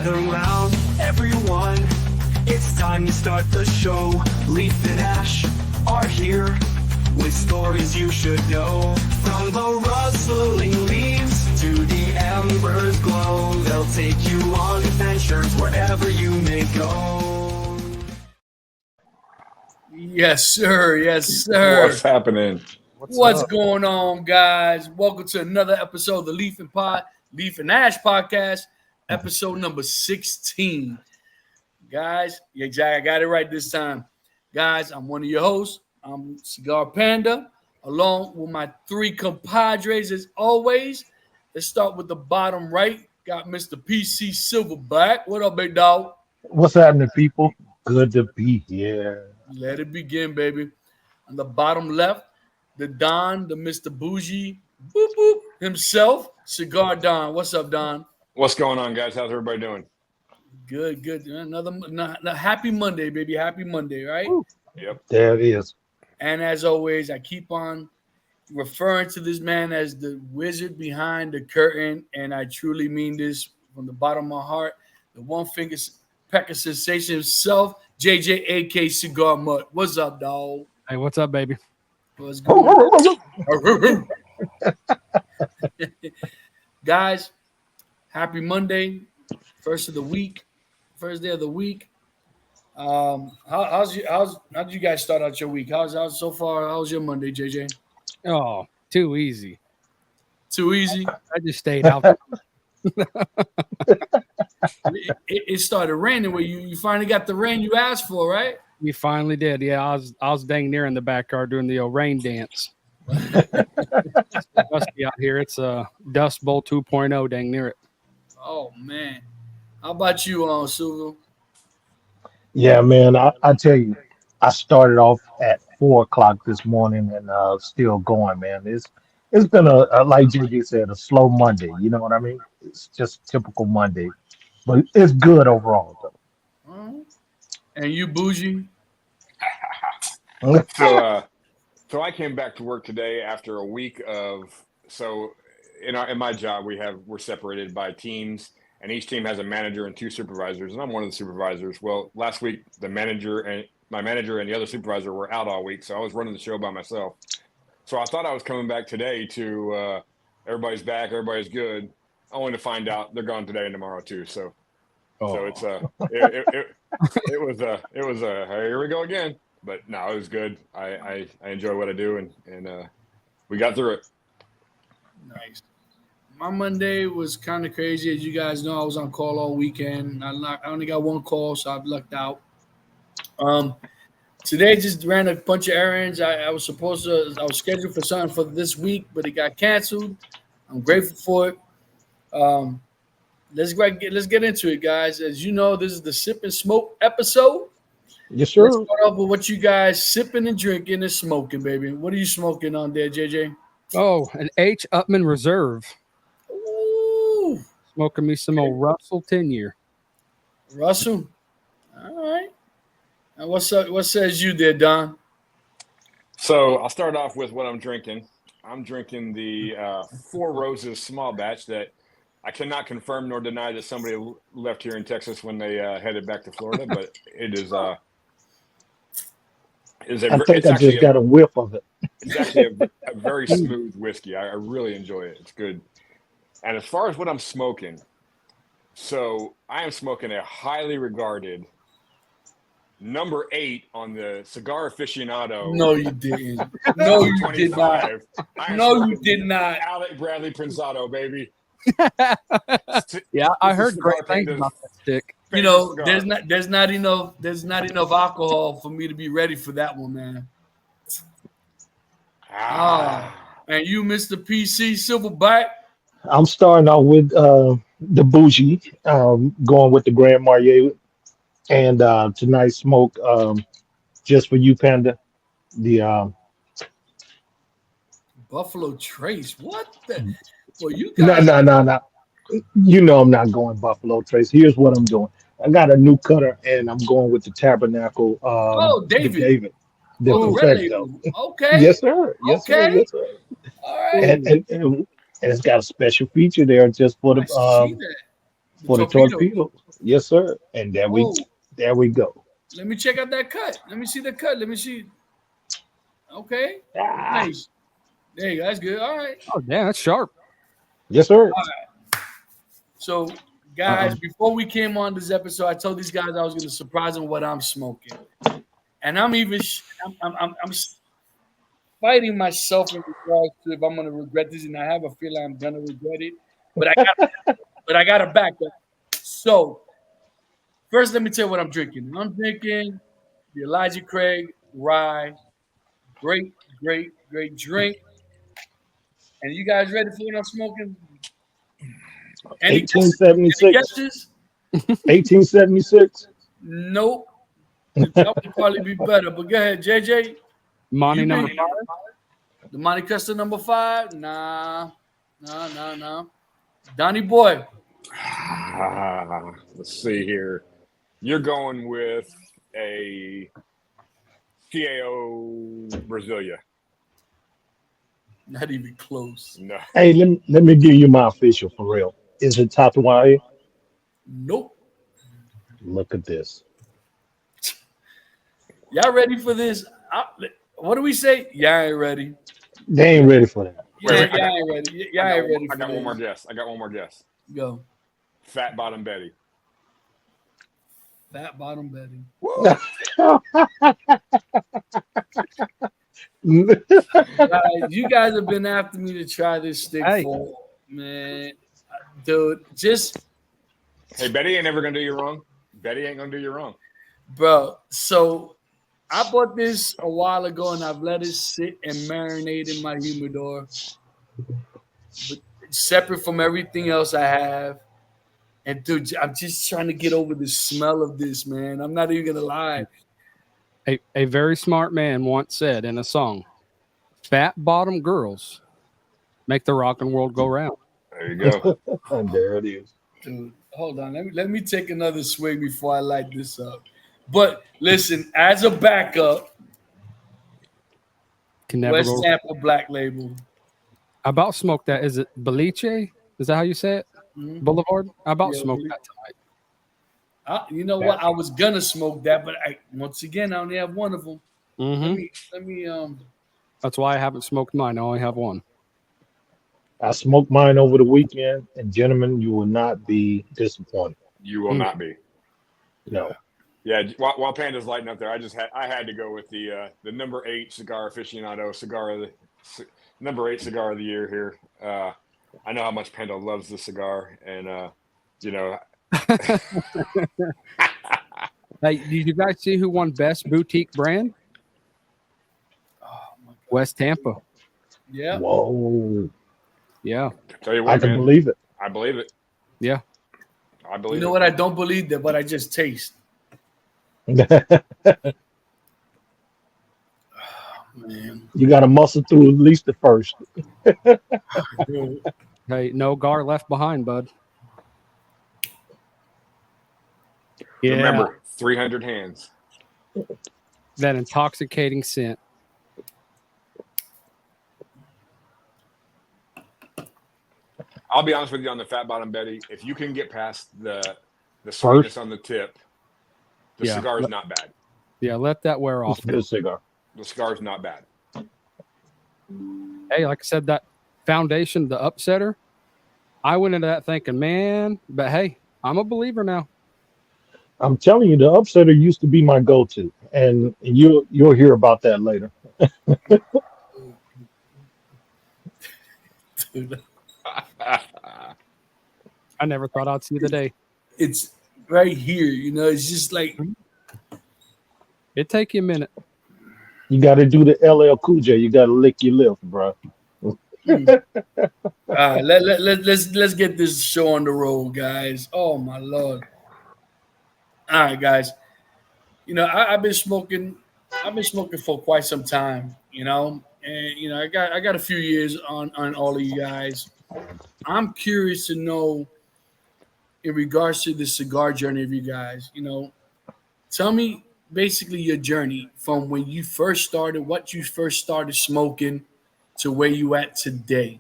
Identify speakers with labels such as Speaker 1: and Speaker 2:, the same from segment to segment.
Speaker 1: Gather round, everyone. It's time to start the show. Leaf and Ash are here with stories you should know. From the rustling leaves to the embers glow, they'll take you on adventures wherever you may go.
Speaker 2: Yes, sir. Yes, sir.
Speaker 3: What's happening?
Speaker 2: What's going on, guys? Welcome to another episode of the Leaf and Ash podcast, episode number 16. Guys, I got it right this time. Guys, I'm one of your hosts. I'm Cigar Panda, along with my three compadres as always. Let's start with the bottom right. Got Mr. PC Silverback. What up, big dog?
Speaker 4: What's happening, people? Good to be here.
Speaker 2: Let it begin, baby. On the bottom left, the Don, the Mr. Bougie, boop, boop, himself, Cigar Don. What's up, Don?
Speaker 3: What's going on, guys? How's everybody doing?
Speaker 2: Good. Another happy Monday, baby. Happy Monday, right?
Speaker 4: Woo.
Speaker 3: Yep.
Speaker 4: There it is.
Speaker 2: And as always, I keep on referring to this man as the wizard behind the curtain, and I truly mean this from the bottom of my heart. The one finger pecker sensation himself, JJ, AK Cigar Mutt. What's up, dog?
Speaker 5: Hey, what's up, baby?
Speaker 2: What's good? Guys, happy Monday, first day of the week. How did you guys start out your week? How's so far? How's your Monday, JJ?
Speaker 5: Oh, too easy.
Speaker 2: Too easy.
Speaker 5: I just stayed out.
Speaker 2: It started raining where you finally got the rain you asked for, right?
Speaker 5: We finally did. Yeah, I was dang near in the backyard doing the old rain dance. It's dusty out here. It's a Dust Bowl 2.0 dang near it.
Speaker 2: Oh man. How about you, Silver?
Speaker 4: Yeah, man. I tell you, I started off at 4:00 this morning and still going, man. It's been a like JJ said, a slow Monday. You know what I mean? It's just typical Monday, but it's good overall, though.
Speaker 2: And you, Bougie?
Speaker 3: So I came back to work today after a week of in my job we're separated by teams, and each team has a manager and two supervisors, and I'm one of the supervisors. Well, last week my manager and the other supervisor were out all week, so I was running the show by myself. So I thought I was coming back today to everybody's back, everybody's good, only to find out they're gone today and tomorrow too. So it's it was here we go again. But no, it was good. I enjoy what I do, and we got through it.
Speaker 2: Nice. My Monday was kind of crazy. As you guys know, I was on call all weekend. I only got one call, so I've lucked out. Today just ran a bunch of errands. I was scheduled for something for this week, but it got canceled. I'm grateful for it. Let's get into it, guys. As you know, this is the Sip and Smoke episode.
Speaker 4: Yes, sir.
Speaker 2: Let's start off with what you guys sipping and drinking and smoking, baby. What are you smoking on there, JJ?
Speaker 5: Oh, an H. Upman Reserve.
Speaker 2: Ooh.
Speaker 5: Smoking me some old Russell 10-year.
Speaker 2: Russell. All right. And what says you there, Don?
Speaker 3: So I'll start off with what I'm drinking. I'm drinking the Four Roses small batch that I cannot confirm nor deny that somebody left here in Texas when they headed back to Florida, but it is
Speaker 4: I just got a whiff of it.
Speaker 3: It's actually a very smooth whiskey. I really enjoy it. It's good. And as far as what I'm smoking, so I am smoking a highly regarded number 8 on the Cigar Aficionado.
Speaker 2: No, you didn't. No, you did not. No, you did not.
Speaker 3: Alec Bradley Prensado, baby.
Speaker 5: Yeah, I heard great things about that stick.
Speaker 2: You know, there's not enough alcohol for me to be ready for that one, man. And you, Mr. PC Silverback?
Speaker 4: I'm starting out with the Bougie, going with the Grand Marnier, and tonight smoke just for you, Panda. The
Speaker 2: Buffalo Trace. What the? Well, you guys.
Speaker 4: No. You know I'm not going Buffalo Trace. Here's what I'm doing. I got a new cutter, and I'm going with the Tabernacle.
Speaker 2: David.
Speaker 4: The Perfecto.
Speaker 2: Really? Okay.
Speaker 4: Yes, sir. Yes,
Speaker 2: okay.
Speaker 4: sir.
Speaker 2: All right.
Speaker 4: And it's got a special feature there just for the for the torpedo. Yes, sir. And there we go.
Speaker 2: Let me check out that cut. Let me see the cut. Let me see. Okay.
Speaker 4: Ah,
Speaker 2: Nice. There you go. That's good. All right.
Speaker 5: Oh, damn, that's sharp.
Speaker 4: yes, sir.
Speaker 2: So, guys, before we came on this episode, I told these guys I was going to surprise them with what I'm smoking, and I'm fighting myself in regards to if I'm going to regret this, and I have a feeling I'm going to regret it. But I got to back up. So, first, let me tell you what I'm drinking. I'm drinking the Elijah Craig Rye. Great drink. And you guys ready for what I'm smoking? Any
Speaker 4: 1876.
Speaker 2: guesses?
Speaker 4: 1876.
Speaker 2: Nope. That would probably be better. But go ahead, JJ.
Speaker 5: Monty
Speaker 2: You
Speaker 5: number
Speaker 2: been-
Speaker 5: 5.
Speaker 2: The Monte Cristo number 5? Nah. Donnie Boy.
Speaker 3: Let's see here. You're going with a CAO Brasilia.
Speaker 2: Not even close.
Speaker 3: No.
Speaker 4: Hey, let me give you my official for real. Is it Tatuaje?
Speaker 2: Nope.
Speaker 4: Look at this.
Speaker 2: Y'all ready for this? What do we say? Y'all ain't ready.
Speaker 4: They ain't ready for that.
Speaker 3: Wait,
Speaker 2: Y'all ain't ready. Y'all ain't ready
Speaker 3: I
Speaker 2: for
Speaker 3: got
Speaker 2: this.
Speaker 3: one more guess. I got one more guess.
Speaker 2: Go.
Speaker 3: Fat Bottom Betty.
Speaker 2: Fat Bottom Betty. You guys have been after me to try this stick
Speaker 5: Hey.
Speaker 2: for, man. Dude, just,
Speaker 3: Hey, Betty ain't never gonna do you wrong. Betty ain't gonna do you wrong.
Speaker 2: bro. So I bought this a while ago and I've let it sit and marinate in my humidor. But separate from everything else I have. And dude, I'm just trying to get over the smell of this, man. I'm not even gonna lie.
Speaker 5: A very smart man once said in a song, "Fat bottom girls make the rockin' world go round."
Speaker 3: There you go.
Speaker 4: And there it is.
Speaker 2: Dude, hold on. Let me take another swig before I light this up. But listen, as a backup,
Speaker 5: Can never
Speaker 2: West
Speaker 5: go.
Speaker 2: Tampa Black Label.
Speaker 5: I about smoked that. Is it Boliche? Is that how you say it?
Speaker 2: Mhm.
Speaker 5: Boulevard? I about
Speaker 2: Yeah,
Speaker 5: smoked
Speaker 2: Boliche.
Speaker 5: that tonight.
Speaker 2: You know what? I was gonna smoke that, but once again I only have one of them.
Speaker 5: Hmm
Speaker 2: Let me
Speaker 5: That's why I haven't smoked mine. I only have one.
Speaker 4: I smoked mine over the weekend, and gentlemen, you will not be disappointed.
Speaker 3: You will not be.
Speaker 4: No.
Speaker 3: Yeah, while Panda's lighting up there, I had to go with the number 8 cigar aficionado cigar of the number 8 cigar of the year here. I know how much Panda loves the cigar, and you know,
Speaker 5: Hey, did you guys see who won best boutique brand? West Tampa.
Speaker 2: yeah.
Speaker 4: Whoa.
Speaker 5: Yeah.
Speaker 3: tell you
Speaker 4: I
Speaker 3: what,
Speaker 4: can
Speaker 3: man,
Speaker 4: believe it.
Speaker 3: I believe it.
Speaker 5: Yeah.
Speaker 3: I believe
Speaker 2: You know
Speaker 3: it.
Speaker 2: what? I don't believe that, but I just taste. Man.
Speaker 4: You got to muscle through at least the first.
Speaker 5: Hey, no gar left behind, bud. Yeah.
Speaker 3: Remember, 300 hands.
Speaker 5: That intoxicating scent.
Speaker 3: I'll be honest with you on the Fat Bottom Betty. If you can get past the sweetness on the tip, the
Speaker 5: Yeah.
Speaker 3: cigar is not bad.
Speaker 5: Yeah, let that wear off.
Speaker 4: It's a good cigar.
Speaker 3: The cigar is not bad.
Speaker 5: Hey, like I said, that foundation, the upsetter, I went into that thinking, man, but hey, I'm a believer now.
Speaker 4: I'm telling you, the upsetter used to be my go-to, and you'll hear about that later.
Speaker 2: Dude,
Speaker 5: I never thought I'd see the day.
Speaker 2: it's right here, you know. It's just like
Speaker 5: It'd take you a minute.
Speaker 4: You got to do the LL Cool J. You got to lick your lip, bro.
Speaker 2: all right, let's get this show on the road, guys. Oh my lord. All right, guys. You know, I've been smoking for quite some time, you know, and you know, I got a few years on all of you guys. I'm curious to know in regards to the cigar journey of you guys, you know, tell me basically your journey from when you first started, what you first started smoking to where you at today.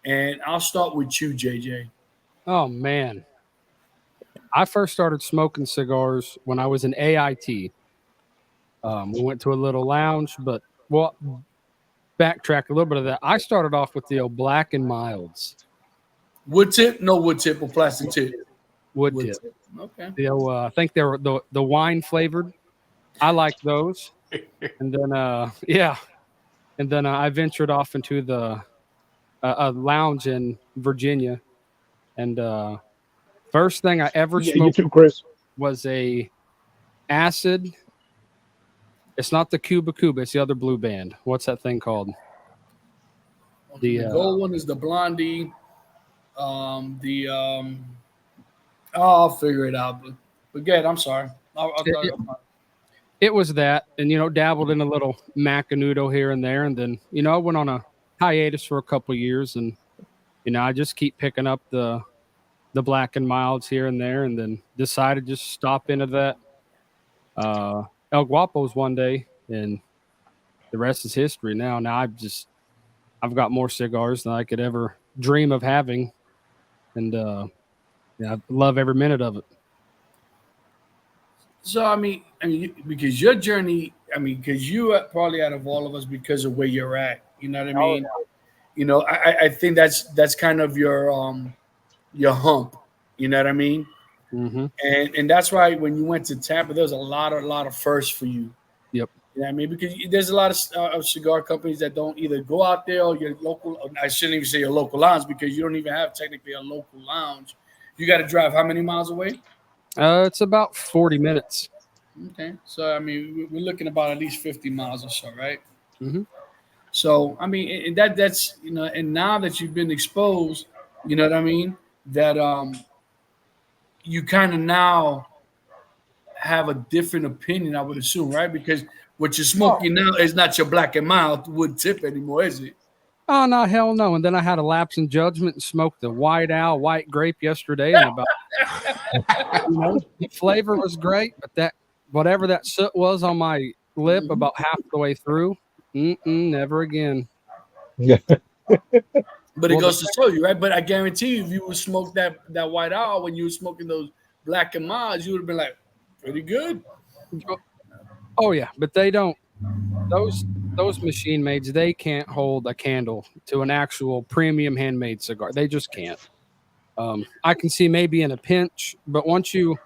Speaker 2: And I'll start with you, JJ.
Speaker 5: Oh man. I first started smoking cigars when I was in AIT. We went to a little lounge, but backtrack a little bit of that. I started off with the old Black and Milds
Speaker 2: Wood tip? No wood tip or plastic tip?
Speaker 5: wood tip.
Speaker 2: Okay.
Speaker 5: I think they were the wine flavored. I like those. And then I ventured off into the a lounge in Virginia, and first thing I ever
Speaker 4: Yeah, you
Speaker 5: smoked
Speaker 4: too, Chris.
Speaker 5: was a acid. It's not the Cuba Cuba. It's the other blue band. What's that thing called?
Speaker 2: The
Speaker 5: The
Speaker 2: gold one is the Blondie. I'll figure it out. But good. I'm sorry.
Speaker 5: it was that, and dabbled in a little Macanudo here and there, and then I went on a hiatus for a couple of years, and I just keep picking up the Black and Milds here and there, and then decided just stop into that El Guapo's one day, and the rest is history. Now I've got more cigars than I could ever dream of having, and I love every minute of it.
Speaker 2: So I mean, because your journey, because you are probably out of all of us because of where you're at. You know what I mean? I think that's kind of your hump. You know what I mean?
Speaker 5: Mm-hmm.
Speaker 2: And that's why when you went to Tampa, there was a lot of firsts for you.
Speaker 5: Yep.
Speaker 2: You know what I mean? Because there's a lot of cigar companies that don't either go out there or your local. I shouldn't even say your local lounge because you don't even have technically a local lounge. You got to drive how many miles away?
Speaker 5: It's about 40 minutes.
Speaker 2: Okay, so we're looking about at least 50 miles or so, right?
Speaker 5: Mm-hmm.
Speaker 2: So and that's and now that you've been exposed, you know what I mean, that you kind of now have a different opinion, I would assume, right? Because what you're smoking now is not your Black and Mild wood tip anymore, is it?
Speaker 5: Oh, no, hell no. And then I had a lapse in judgment and smoked the White Owl white grape yesterday. And the flavor was great, but that whatever that soot was on my lip about half the way through, never again.
Speaker 4: Yeah.
Speaker 2: But it goes to show you, right? But I guarantee you, if you would smoke that White Owl when you were smoking those Black and Milds, you would have been like, pretty good.
Speaker 5: Oh, yeah, but they don't. Those machine maids, they can't hold a candle to an actual premium handmade cigar. They just can't. I can see maybe in a pinch, but once you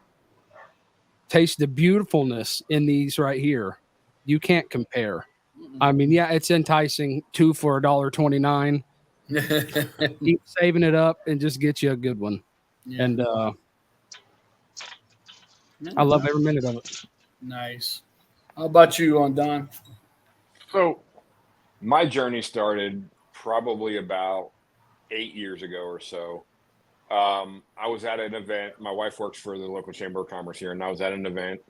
Speaker 5: taste the beautifulness in these right here, you can't compare. Yeah, it's enticing. 2 for $1.29. Keep saving it up and just get you a good one. Yeah. And I love every minute of it.
Speaker 2: Nice. How about you, Don?
Speaker 3: So my journey started probably about 8 years ago or so. I was at an event. My wife works for the local Chamber of Commerce here, and I was at an event,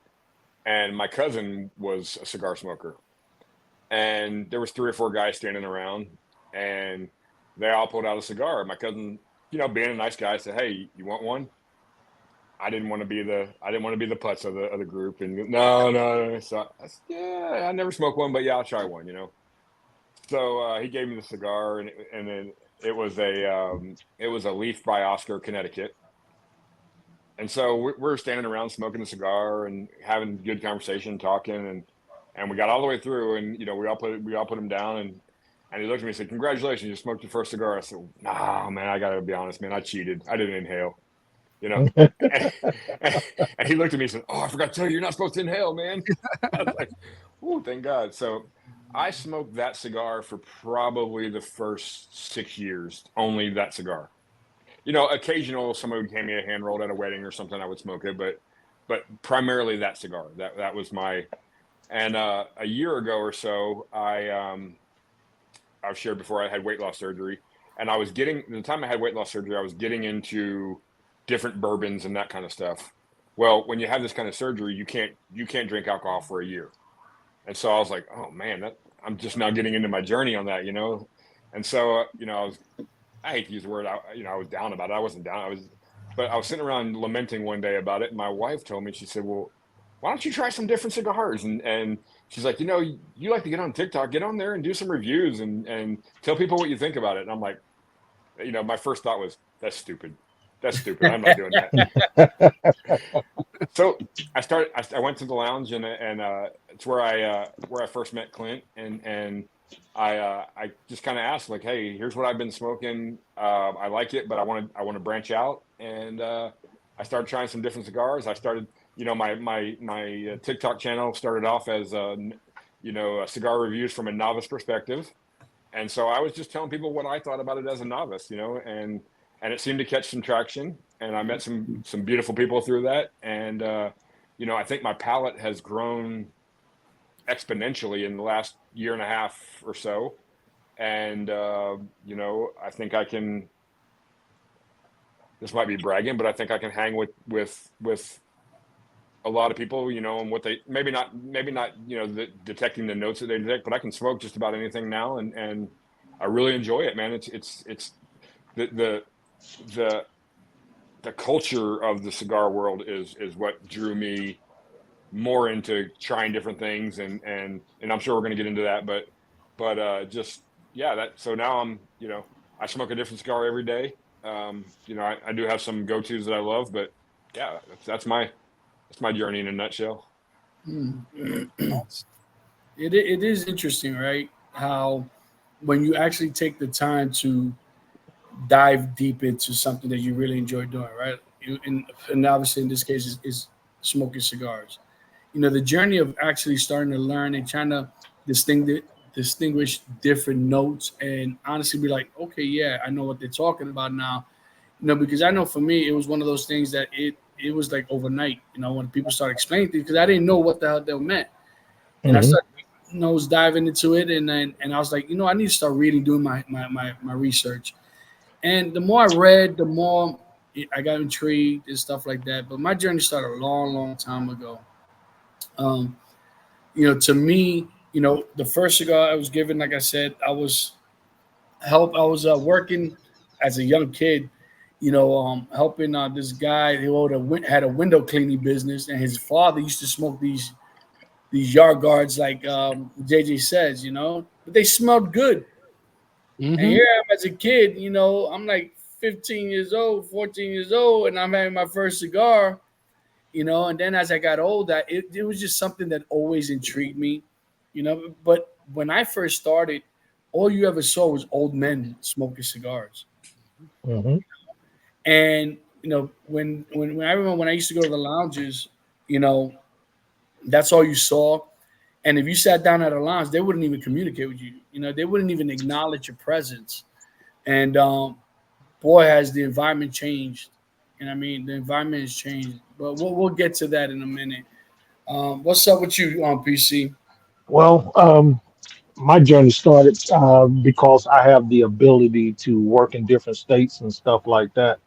Speaker 3: and my cousin was a cigar smoker. And there was 3 or 4 guys standing around, and they all pulled out a cigar. My cousin, being a nice guy, said, "Hey, you want one?" I didn't want to be the putz of the group, and no. So I said, yeah, I never smoked one, but yeah, I'll try one. So he gave me the cigar, and then it was a Leaf by Oscar, Connecticut. And so we're standing around smoking the cigar and having good conversation, talking, and we got all the way through, and we all put him down, and he looked at me and said, "Congratulations, you smoked your first cigar." I said, "Nah, man, I gotta be honest, man, I cheated. I didn't inhale." And he looked at me and said, "Oh, I forgot to tell you, you're not supposed to inhale, man." I was like, "Oh, thank God." So I smoked that cigar for probably the first 6 years, only that cigar. Occasional somebody would hand me a hand rolled at a wedding or something, I would smoke it, but primarily that cigar. That was my. And a year ago or so, I've shared before, I had weight loss surgery, and the time I had weight loss surgery, I was getting into different bourbons and that kind of stuff. Well, when you have this kind of surgery, you can't drink alcohol for a year. And so I was like, oh man, I'm just now getting into my journey on that, And so, I hate to use the word, I was down about it. I wasn't down. But I was sitting around lamenting one day about it. And my wife told me, she said, "Well, why don't you try some different cigars?" And she's like, you like to get on TikTok, get on there and do some reviews and tell people what you think about it. And I'm like, my first thought was, that's stupid. That's stupid. I'm not doing that. So I went to the lounge and it's where I first met Clint and I just kind of asked like, hey, here's what I've been smoking. I like it, but I want to branch out. And I started trying some different cigars. I started, my TikTok channel started off as cigar reviews from a novice perspective. And so I was just telling people what I thought about it as a novice, and it seemed to catch some traction. And I met some beautiful people through that. And I think my palate has grown exponentially in the last year and a half or so. And I think I can. This might be bragging, but I think I can hang with a lot of people, and what they maybe not, detecting the notes that they detect, but I can smoke just about anything now, and I really enjoy it, man. It's the culture of the cigar world is what drew me more into trying different things, and I'm sure we're going to get into that, but so now I'm, I smoke a different cigar every day. I do have some go-tos that I love, but yeah, that's my journey in a nutshell.
Speaker 2: It is interesting, right? How when you actually take the time to dive deep into something that you really enjoy doing, right? And obviously in this case is smoking cigars. The journey of actually starting to learn and trying to distinguish different notes and honestly be like, okay, yeah, I know what they're talking about now. Because I know for me, it was one of those things that it was like overnight, when people started explaining things, because I didn't know what the hell they meant. And I started nose diving into it, and I was like, I need to start reading, doing my research. And the more I read, the more I got intrigued and stuff like that. But my journey started a long, long time ago. To me, the first cigar I was given, like I said, I was working as a young kid, helping this guy who had a window cleaning business, and his father used to smoke these yard guards, like JJ says, but they smelled good. And here I am as a kid, I'm like 15 years old, 14 years old, and I'm having my first cigar, and then as I got older, it was just something that always intrigued me, but when I first started, all you ever saw was old men smoking cigars.
Speaker 4: Mm-hmm.
Speaker 2: And when I remember when I used to go to the lounges, that's all you saw. And if you sat down at a lounge, they wouldn't even communicate with you. They wouldn't even acknowledge your presence. And boy, has the environment changed. And I mean, the environment has changed. But we'll get to that in a minute. What's up with you, PC?
Speaker 4: Well, my journey started because I have the ability to work in different states and stuff like that.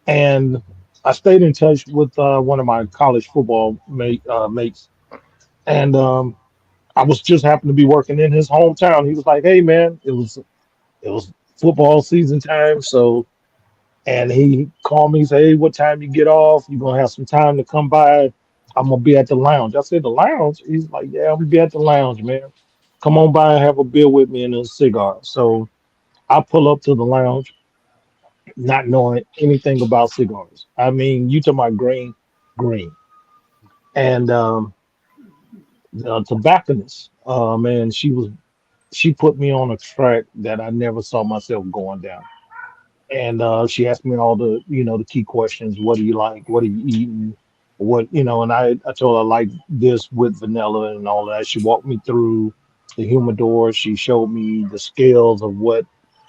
Speaker 4: And I stayed in touch with one of my college football mates. And I was just happened to be working in his hometown. He was like, "Hey, man, it was football season time, so." And he called me, say, "Hey, what time you get off? You gonna have some time to come by? I'm gonna be at the lounge." I said, "The lounge?" He's like, "Yeah, I'm gonna be at the lounge, man. Come on by and have a beer with me and a cigar." So I pull up to the lounge, not knowing anything about cigars. I mean, you talking about green, and the tobacconist. Man, she put me on a track that I never saw myself going down. And she asked me all the key questions. What do you like? What are you eating? And I told her I like this with vanilla and all that. She walked me through the humidor. She showed me the scales of what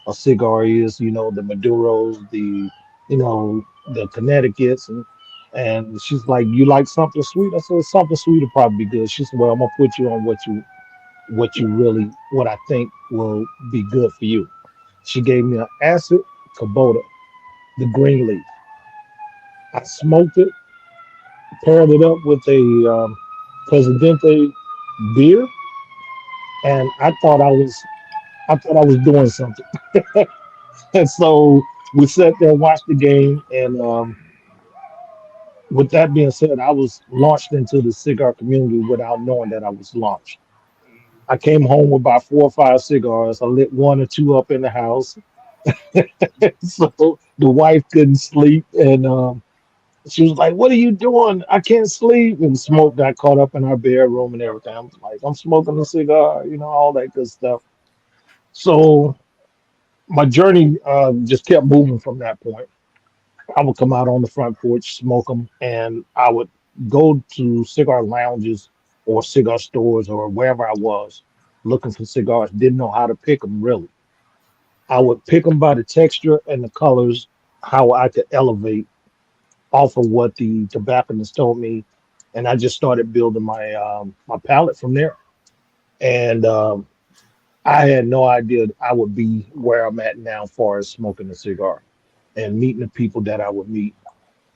Speaker 4: a cigar is, the Maduros, the Connecticut's, and she's like, "You like something sweet?" I said, "Something sweet would probably be good." She said, "Well, I'm gonna put you on what I think will be good for you." She gave me an acid Kubota, the green leaf. I smoked it, paired it up with a Presidente beer, and I thought I was doing something. And so we sat there, watched the game, and with that being said, I was launched into the cigar community without knowing that I was launched. I came home with about 4 or 5 cigars. I lit one or two up in the house. So the wife couldn't sleep, and she was like, "What are you doing? I can't sleep." And smoke got caught up in our bedroom and everything. I'm like, "I'm smoking a cigar," all that good stuff. So my journey just kept moving from that point. I would come out on the front porch, smoke them, and I would go to cigar lounges or cigar stores or wherever I was looking for cigars. Didn't know how to pick them really. I would pick them by the texture and the colors, how I could elevate off of what the tobacconist told me, and I just started building my palate from there. And I had no idea I would be where I'm at now, as far as smoking a cigar and meeting the people that I would meet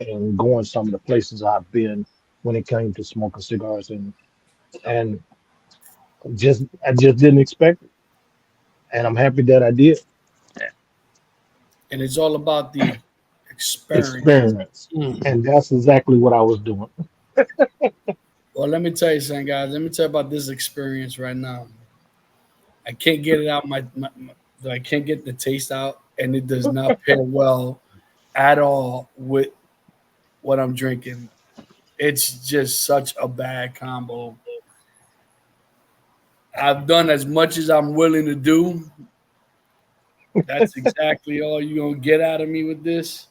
Speaker 4: and going some of the places I've been when it came to smoking cigars, and I just didn't expect it, and I'm happy that I did.
Speaker 2: And it's all about the experience.
Speaker 4: Experience, and that's exactly what I was doing.
Speaker 2: Well, let me tell you something, guys. Let me tell you about this experience right now. I can't get it out I can't get the taste out, and it does not pair well at all with what I'm drinking. It's just such a bad combo. I've done as much as I'm willing to do. That's exactly all you're gonna get out of me with this.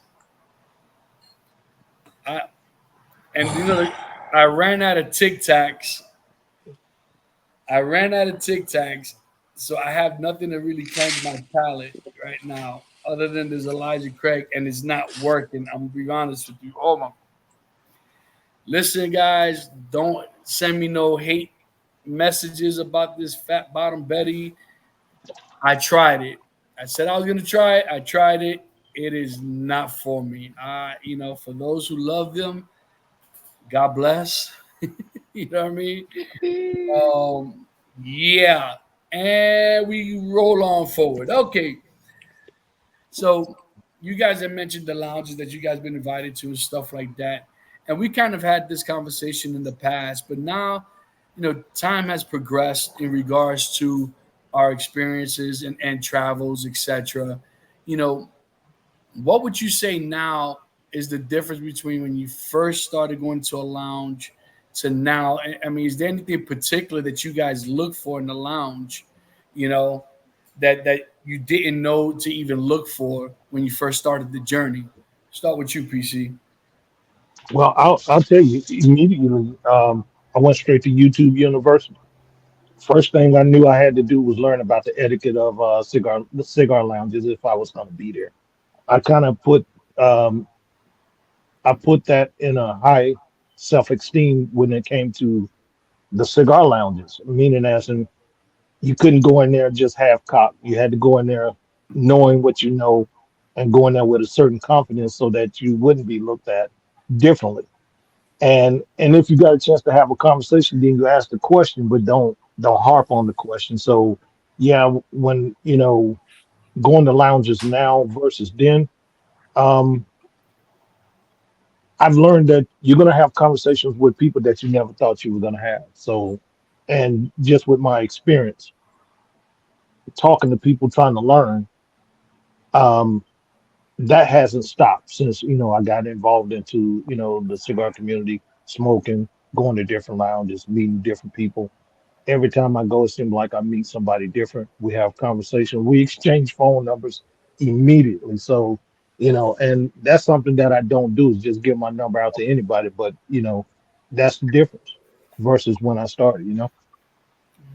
Speaker 2: I and I ran out of Tic Tacs. I ran out of Tic Tacs, so I have nothing to really cleanse my palate right now, other than this Elijah Craig, and it's not working. I'm gonna be honest with you. Oh my! Listen, guys, don't send me no hate messages about this Fat Bottom Betty. I tried it. I said I was gonna try it. I tried it. It is not for me. For those who love them, God bless. You know what I mean? Yeah. And we roll on forward. Okay. So you guys have mentioned the lounges that you guys been invited to and stuff like that. And we kind of had this conversation in the past, but now, time has progressed in regards to our experiences and travels, etc. You know, what would you say now is the difference between when you first started going to a lounge to now? I mean, is there anything particular that you guys look for in the lounge, you know, that you didn't know to even look for when you first started the journey? Start with you, PC.
Speaker 4: Well, I'll tell you immediately. I went straight to YouTube University. First thing I knew I had to do was learn about the etiquette of the cigar lounges if I was going to be there. I kind of um, put that in a high self esteem when it came to the cigar lounges, meaning as in you couldn't go in there just half cocked. You had to go in there knowing what you know and go in there with a certain confidence so that you wouldn't be looked at differently. And if you got a chance to have a conversation, then you ask the question, but don't harp on the question. So yeah, when going to lounges now versus then, um, I've learned that you're gonna have conversations with people that you never thought you were gonna have. So, and just with my experience talking to people trying to learn, um, that hasn't stopped since I got involved into the cigar community, smoking, going to different lounges, meeting different people. Every time I go, it seems like I meet somebody different. We have conversation. We exchange phone numbers immediately. So, and that's something that I don't do is just give my number out to anybody. But that's the difference versus when I started.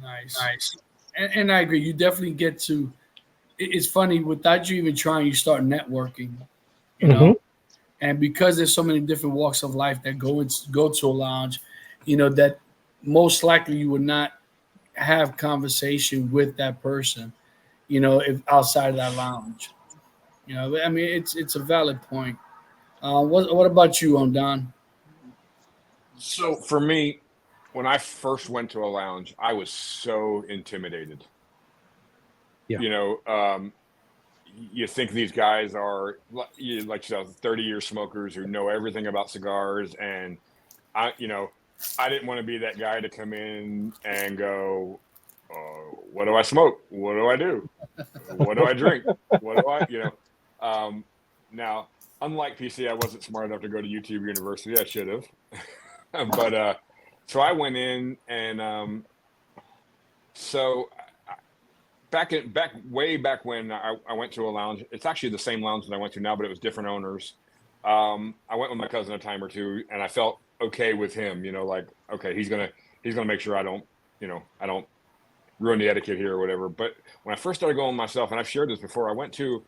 Speaker 2: Nice. And I agree. You definitely get to. It's funny without you even trying, you start networking. You
Speaker 4: Hmm.
Speaker 2: know, and because there's so many different walks of life that go to a lounge, that most likely you would not have conversation with that person, if outside of that lounge. I mean, it's a valid point. What about you, Don?
Speaker 3: So for me, when I first went to a lounge, I was so intimidated.
Speaker 5: Yeah.
Speaker 3: You know, you think these guys are like 30-year smokers who know everything about cigars, and I didn't want to be that guy to come in and go, what do I smoke? What do I do? What do I drink? What do I, now, unlike PC, I wasn't smart enough to go to YouTube University. I should have. But so I went in, and so way back when I went to a lounge. It's actually the same lounge that I went to now, but it was different owners. I went with my cousin a time or two, and I felt okay with him. Like, okay, he's gonna make sure I don't ruin the etiquette here or whatever. But when I first started going myself, and I've shared this before, I went to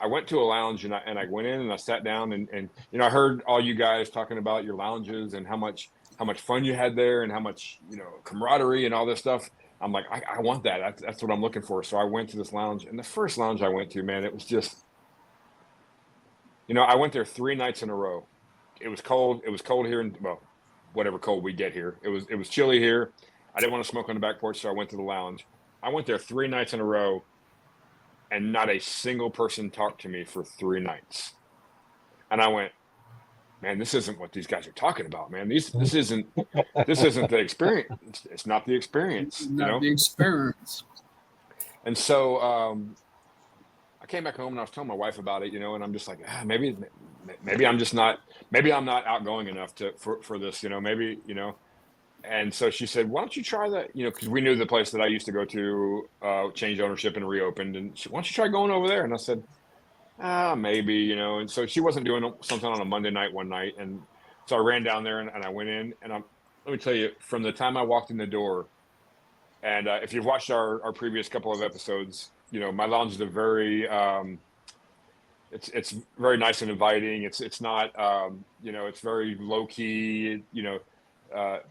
Speaker 3: a lounge, and I went in and I sat down, and I heard all you guys talking about your lounges and how much fun you had there, and how much camaraderie and all this stuff. I'm like, I want that. That's what I'm looking for. So I went to this lounge, and the first lounge I went to, man, it was just, I went there 3 nights in a row. It was cold. It was cold here, whatever cold we get here. It was chilly here. I didn't want to smoke on the back porch, so I went to the lounge. I went there 3 nights in a row, and not a single person talked to me for 3 nights. And I went, man, this isn't what these guys are talking about, man. This isn't the experience. It's not the experience.
Speaker 2: Not the experience.
Speaker 3: And so I came back home, and I was telling my wife about it, and I'm just like, maybe I'm just not, maybe I'm not outgoing enough for this, maybe. And so she said, why don't you try that? Because we knew the place that I used to go to changed ownership and reopened. And why don't you try going over there? And I said, maybe, And so she wasn't doing something on a Monday night one night. And so I ran down there, and I went in. And let me tell you, from the time I walked in the door, and if you've watched our previous couple of episodes, my lounge is a very, it's very nice and inviting. It's not, it's very low key,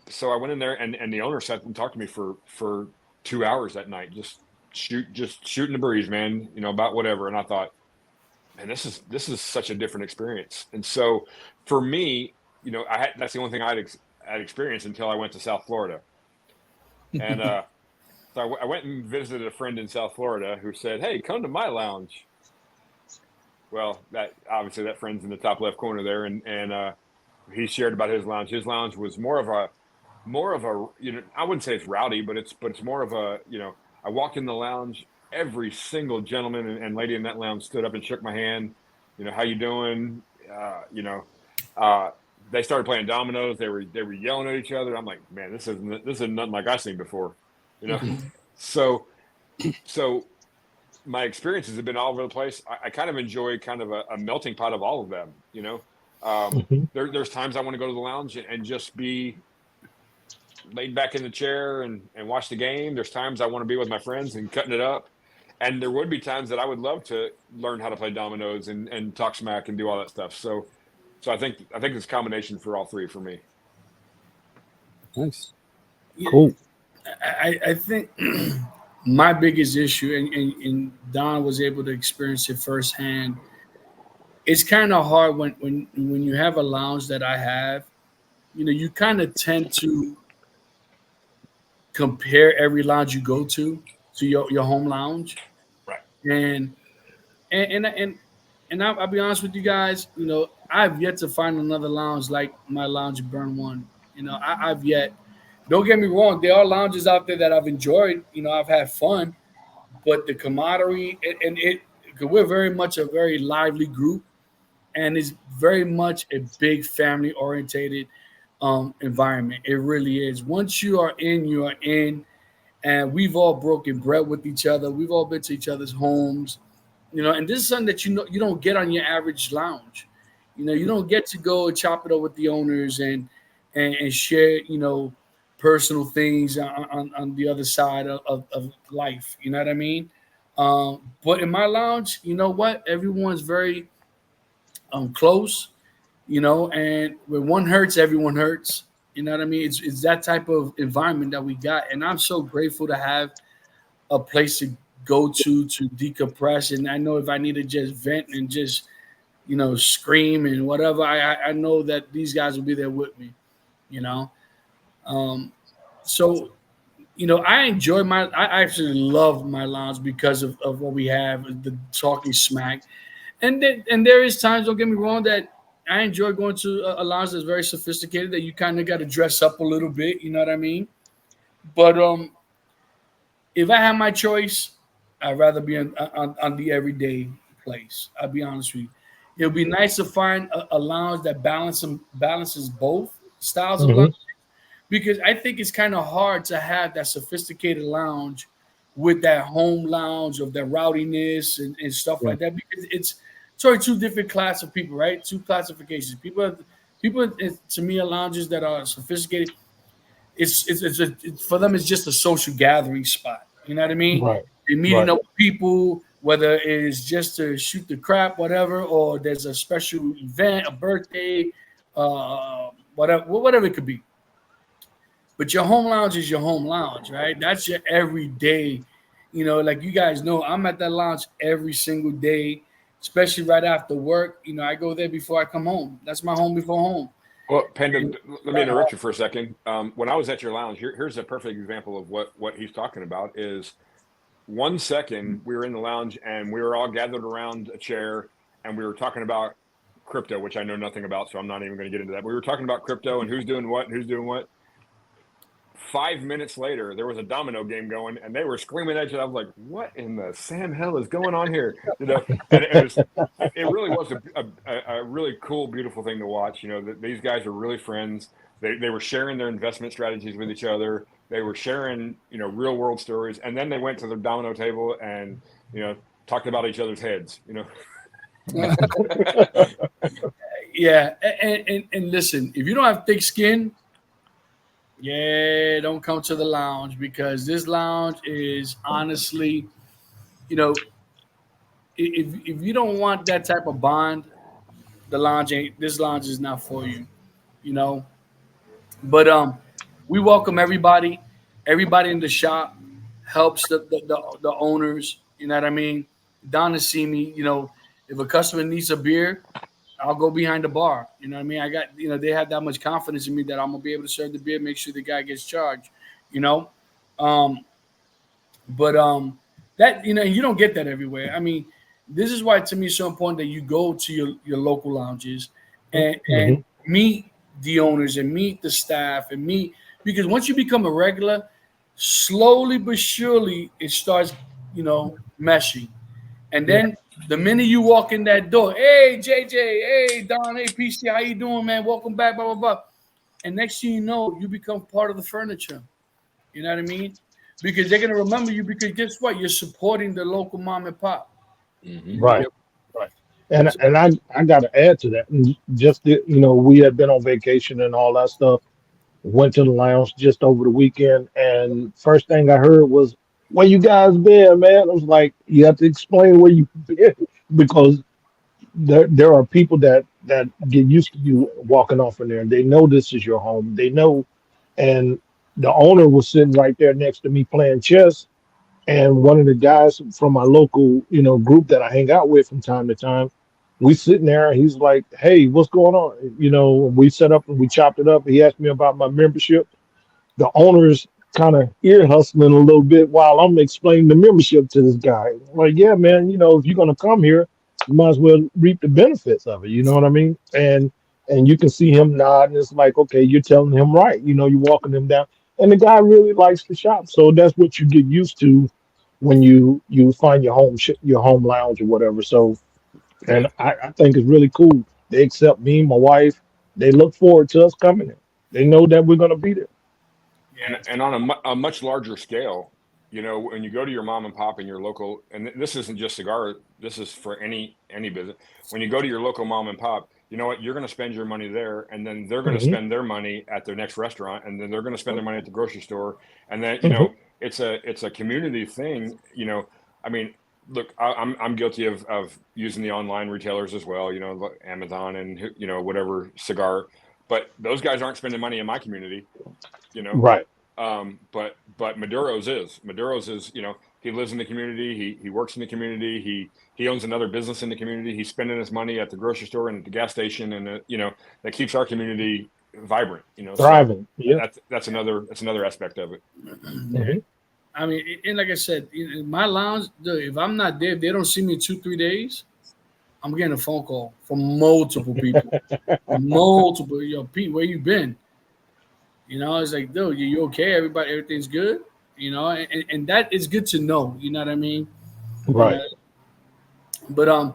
Speaker 3: so I went in there, and the owner sat and talked to me for 2 hours that night, just shooting the breeze, man, about whatever. And I thought, man, this is such a different experience. And so for me, that's the only thing I'd experienced until I went to South Florida. And so I went and visited a friend in South Florida who said, hey, come to my lounge. Well, that friend's in the top left corner there, and he shared about his lounge. His lounge was more of a, I wouldn't say it's rowdy, but it's more of a, I walked in the lounge, every single gentleman and lady in that lounge stood up and shook my hand. How you doing? They started playing dominoes. They were yelling at each other. I'm like, man, this is nothing like I've seen before. So my experiences have been all over the place. I kind of enjoy kind of a melting pot of all of them. There's times I want to go to the lounge and just be laid back in the chair and watch the game. There's times I want to be with my friends and cutting it up. And there would be times that I would love to learn how to play dominoes and talk smack and do all that stuff. So I think it's a combination for all three for me.
Speaker 5: Nice.
Speaker 4: Cool.
Speaker 2: I think my biggest issue, and Don was able to experience it firsthand, it's kind of hard when you have a lounge that I have, you kind of tend to compare every lounge you go to your home lounge.
Speaker 3: Right.
Speaker 2: And I'll be honest with you guys, I've yet to find another lounge like my lounge at Burn One. I've yet. Don't get me wrong, there are lounges out there that I've enjoyed. I've had fun, but the camaraderie and we're very much a very lively group, and it's very much a big family orientated environment. It really is. Once you are in, and we've all broken bread with each other. We've all been to each other's homes, and this is something that you don't get on your average lounge. You don't get to go chop it up with the owners and share, personal things on the other side of life. You know what I mean? But in my lounge, you know what? Everyone's very close, and when one hurts, everyone hurts. You know what I mean? It's that type of environment that we got. And I'm so grateful to have a place to go to decompress. And I know if I need to just vent and just, scream and whatever, I know that these guys will be there with me, So, I enjoy I actually love my lounge because of what we have, the talking smack. And there is times, don't get me wrong, that I enjoy going to a lounge that's very sophisticated, that you kind of got to dress up a little bit, you know what I mean? But if I had my choice, I'd rather be on the everyday place. I'll be honest with you. It would be nice to find a lounge that balances both styles of
Speaker 4: Hmm.
Speaker 2: lounge, because I think it's kind of hard to have that sophisticated lounge with that home lounge of that rowdiness and stuff
Speaker 4: Yeah.
Speaker 2: like that, because it's sort of two different class of people, right? Two classifications. People to me are lounges that are sophisticated. It's for them. It's just a social gathering spot. You know what I mean?
Speaker 4: Right.
Speaker 2: They're meeting
Speaker 4: Right.
Speaker 2: up with people, whether it's just to shoot the crap, whatever, or there's a special event, a birthday, whatever it could be. But your home lounge is your home lounge, right? That's your everyday. Like you guys know, I'm at that lounge every single day, especially right after work. I go there before I come home. That's my home before home.
Speaker 3: Well, Panda,
Speaker 2: And,
Speaker 3: let me interrupt you for a second. When I was at your lounge, here's a perfect example of what he's talking about. Is 1 second we were in the lounge and we were all gathered around a chair and we were talking about crypto, which I know nothing about, so I'm not even going to get into that. We were talking about crypto and who's doing what and who's doing what. 5 minutes later, there was a domino game going, and they were screaming at each other. I was like, "What in the Sam hell is going on here?" And it really was a really cool, beautiful thing to watch. These guys are really friends. They were sharing their investment strategies with each other. They were sharing, real world stories, and then they went to the domino table and talked about each other's heads.
Speaker 2: yeah, and listen, if you don't have thick skin, yeah, don't come to the lounge, because this lounge is honestly, you know, if you don't want that type of bond, this lounge is not for you, you know. But we welcome everybody. Everybody in the shop helps the owners. You know what I mean? Down to see me. If a customer needs a beer, I'll go behind the bar. You know what I mean? They have that much confidence in me that I'm gonna be able to serve the beer, make sure the guy gets charged. You know, um, but that you don't get that everywhere. I mean, this is why to me it's so important that you go to your local lounges and
Speaker 4: Hmm.
Speaker 2: meet the owners and meet the staff and meet, because once you become a regular, slowly but surely it starts meshing. And
Speaker 4: Yeah.
Speaker 2: then the minute you walk in that door, hey JJ, hey Don, hey PC, how you doing, man? Welcome back, blah blah blah. And next thing you know, you become part of the furniture. You know what I mean? Because they're gonna remember you, because guess what? You're supporting the local mom and pop.
Speaker 3: Mm-hmm.
Speaker 4: Right.
Speaker 5: Yep.
Speaker 4: Right. And
Speaker 2: So,
Speaker 4: and I got to add to that. And just we had been on vacation and all that stuff. Went to the lounge just over the weekend, and first thing I heard was, "Where you guys been, man?" I was like, "You have to explain where you been," because there are people that get used to you walking off in there, and they know this is your home. They know, and the owner was sitting right there next to me playing chess, and one of the guys from my local, group that I hang out with from time to time, we sitting there. He's like, "Hey, what's going on?" We set up and we chopped it up. He asked me about my membership. The owner's kind of ear hustling a little bit while I'm explaining the membership to this guy. Like, yeah, man, if you're gonna come here, you might as well reap the benefits of it. You know what I mean? And you can see him nod, and it's like, okay, you're telling him right. You're walking him down, and the guy really likes the shop. So that's what you get used to when you find your home lounge or whatever. So, and I think it's really cool. They accept me, my wife. They look forward to us coming in. They know that we're gonna be there.
Speaker 3: and
Speaker 2: yeah,
Speaker 3: and on a much larger scale, when you go to your mom and pop and your local, and this isn't just cigar, this is for any business. When you go to your local mom and pop, you know what, you're going to spend your money there, and then they're going to
Speaker 4: Hmm.
Speaker 3: spend their money at their next restaurant, and then they're going to spend their money at the grocery store, and then
Speaker 4: Hmm.
Speaker 3: it's a community thing. I mean, look, I'm guilty of using the online retailers as well, like Amazon and whatever cigar, but those guys aren't spending money in my community, you know.
Speaker 4: Right.
Speaker 3: But Maduro's is, he lives in the community. He works in the community. He owns another business in the community. He's spending his money at the grocery store and at the gas station, and that keeps our community vibrant. So
Speaker 4: Thriving. Yeah.
Speaker 3: that's another aspect of it.
Speaker 4: Hmm.
Speaker 2: I mean, and like I said, in my lounge, if I'm not there, if they don't see me in 2-3 days, I'm getting a phone call from multiple people. Pete, where you been? It's like, dude, you okay? Everything's good. and that is good to know. You know what I mean?
Speaker 4: Right.
Speaker 2: But I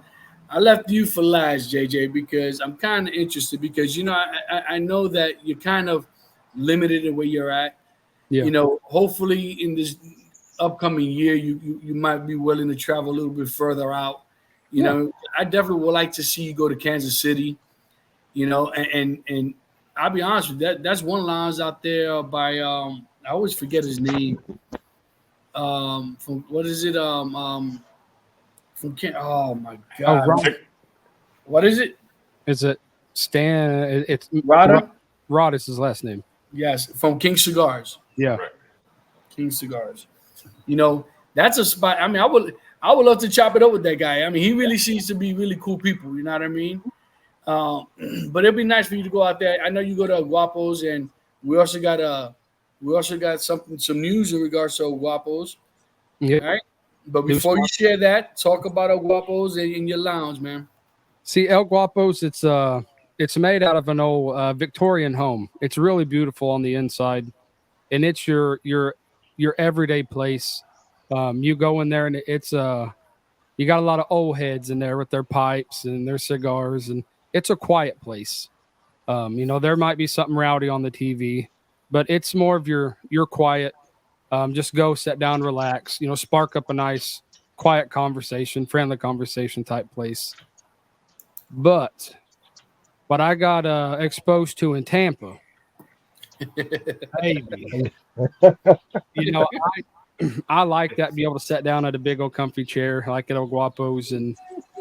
Speaker 2: left you for last, JJ, because I'm kind of interested because I know that you're kind of limited in where you're at.
Speaker 5: Yeah.
Speaker 2: Hopefully in this upcoming year, you might be willing to travel a little bit further out. I definitely would like to see you go to Kansas City. And I'll be honest with you, that's one lounge out there by I always forget his name. From what is it? From oh my
Speaker 5: Oh,
Speaker 2: god,
Speaker 5: Rod,
Speaker 2: what is it?
Speaker 5: is it Stan? It's
Speaker 2: Rada?
Speaker 5: Rod is his last name.
Speaker 2: Yes, from King Cigars.
Speaker 5: Yeah.
Speaker 2: King Cigars. That's a spot. I mean, I would love to chop it up with that guy. I mean, he really seems to be really cool people. You know what I mean? But it'd be nice for you to go out there. I know you go to Guapos, and we also got some news in regards to Guapos.
Speaker 5: Yeah.
Speaker 2: All right. But before you share that, talk about El Guapos in your lounge, man.
Speaker 5: See, El Guapos, it's made out of an old Victorian home. It's really beautiful on the inside, and it's your everyday place. You go in there, and it's you got a lot of old heads in there with their pipes and their cigars, and it's a quiet place. There might be something rowdy on the TV, but it's more of your quiet. Just go, sit down, relax. Spark up a nice, quiet conversation, friendly conversation type place. But what I got exposed to in Tampa, baby, I like that, be able to sit down at a big old comfy chair like at El Guapos and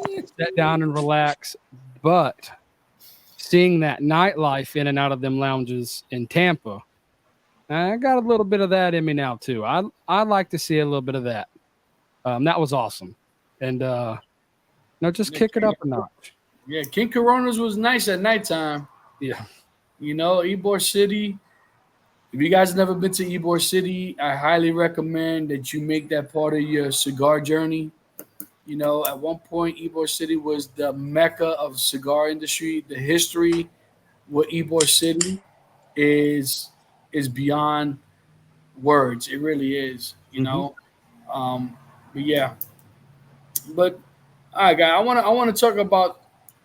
Speaker 5: sit down and relax. But seeing that nightlife in and out of them lounges in Tampa, I got a little bit of that in me now too. I'd like to see a little bit of that. That was awesome. And just kick it up a notch.
Speaker 2: Yeah, King Coronas was nice at nighttime.
Speaker 5: Yeah.
Speaker 2: Ybor City. If you guys have never been to Ybor City, I highly recommend that you make that part of your cigar journey. At one point, Ybor City was the mecca of cigar industry. The history with Ybor City is beyond words. It really is, But yeah. But all right, guys, I want to talk about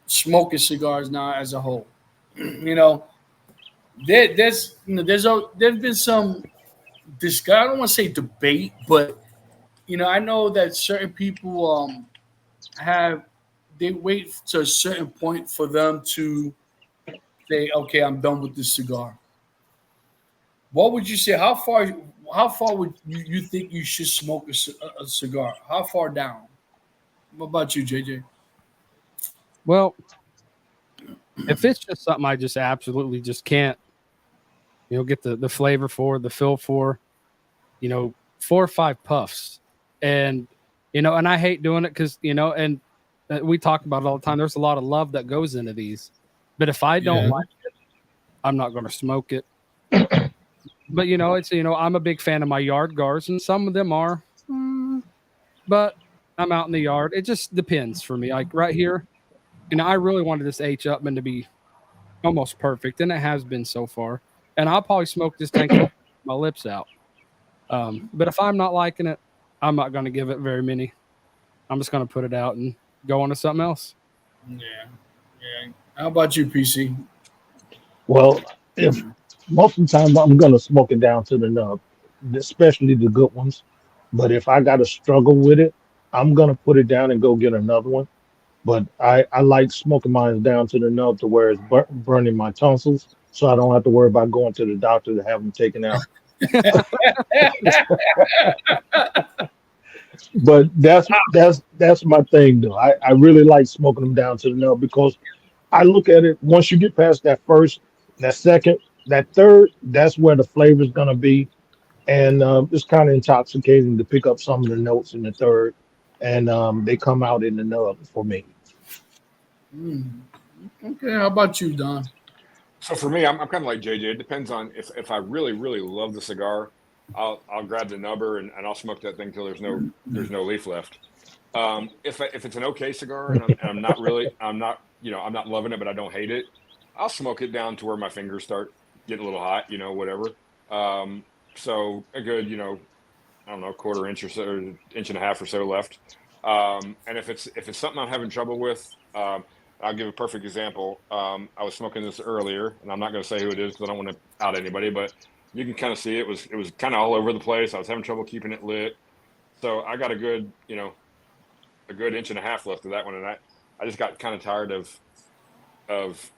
Speaker 2: smoking cigars now as a whole. There's been some discussion. I don't want to say debate, but I know that certain people they wait to a certain point for them to say, okay, I'm done with this cigar. What would you say? How far would you think you should smoke a cigar? How far down? What about you, JJ?
Speaker 5: Well, if it's just something I just absolutely just can't, get the flavor for, the feel for, 4 or 5 puffs. And, and I hate doing it because, and we talk about it all the time. There's a lot of love that goes into these. But if I don't like it, I'm not going to smoke it. But, it's, I'm a big fan of my yard cigars, and some of them are. But I'm out in the yard. It just depends for me. Like right here, I really wanted this H. Upman to be almost perfect, and it has been so far. And I'll probably smoke this tank with my lips out. But if I'm not liking it, I'm not going to give it very many. I'm just going to put it out and go on to something else.
Speaker 2: Yeah. How about you, PC?
Speaker 4: Well, if most of the time I'm gonna smoke it down to the nub, especially the good ones. But if I gotta struggle with it, I'm gonna put it down and go get another one. But I like smoking mine down to the nub to where it's burning my tonsils, so I don't have to worry about going to the doctor to have them taken out. But that's my thing though. I really like smoking them down to the nub because I look at it, once you get past that first, that second, that third, that's where the flavor is gonna be. And it's kind of intoxicating to pick up some of the notes in the third, and they come out in the nub for me.
Speaker 2: Okay, how about you, Don?
Speaker 3: So for me, I'm kind of like JJ. It depends on if I really, really love the cigar, I'll grab the nubber and I'll smoke that thing till there's no leaf left. If it's an okay cigar and I'm not loving it, but I don't hate it, I'll smoke it down to where my fingers start getting a little hot, whatever. So a good, I don't know, quarter inch or so, inch and a half or so left. And if it's something I'm having trouble with, I'll give a perfect example. I was smoking this earlier, and I'm not going to say who it is because I don't want to out anybody, but you can kind of see it was kind of all over the place. I was having trouble keeping it lit, so I got a good inch and a half left of that one, and I just got kind of tired of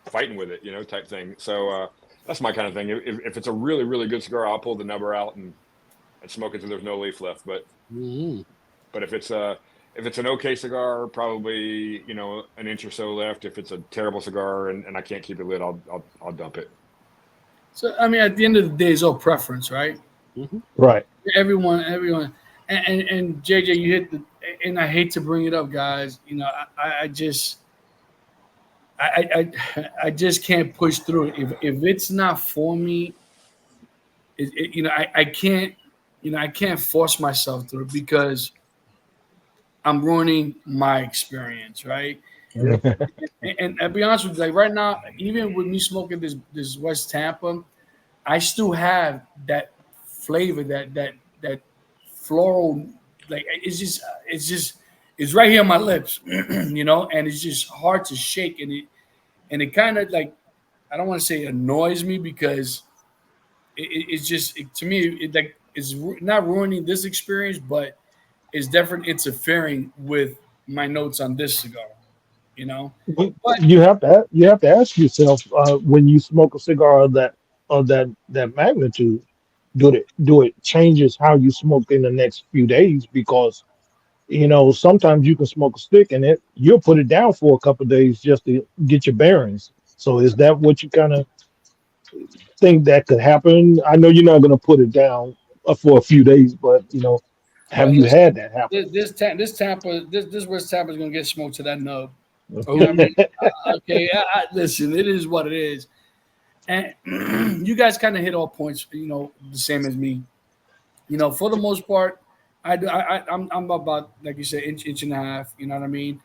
Speaker 3: fighting with it, type thing. So that's my kind of thing. If it's a really, really good cigar, I'll pull the nubber out and smoke it till there's no leaf left. But but if it's an okay cigar, probably an inch or so left. If it's a terrible cigar and I can't keep it lit, I'll dump it.
Speaker 2: So I mean, at the end of the day, it's all preference, right?
Speaker 4: Right.
Speaker 2: Everyone, and JJ, you hit and I hate to bring it up, guys. I just can't push through it. If it's not for me, I can't force myself through it because I'm ruining my experience, right? And I'll be honest with you, like right now, even with me smoking this West Tampa, I still have that flavor, that floral, like it's right here on my lips, and it's just hard to shake, and it kind of like, I don't want to say annoys me because it's just to me it's not ruining this experience, but it's definitely interfering with my notes on this cigar, But
Speaker 4: You have to ask yourself when you smoke a cigar of that magnitude, do it changes how you smoke in the next few days? Because sometimes you can smoke a stick and you'll put it down for a couple of days just to get your bearings. So is that what you kind of think that could happen? I know you're not going to put it down for a few days, but have you had that happen?
Speaker 2: this West Tampa is gonna get smoked to that nub. You know what I mean? Okay, listen, it is what it is, and you guys kind of hit all points, the same as me. For the most part, I'm about, like you said, inch and a half. You know what I mean?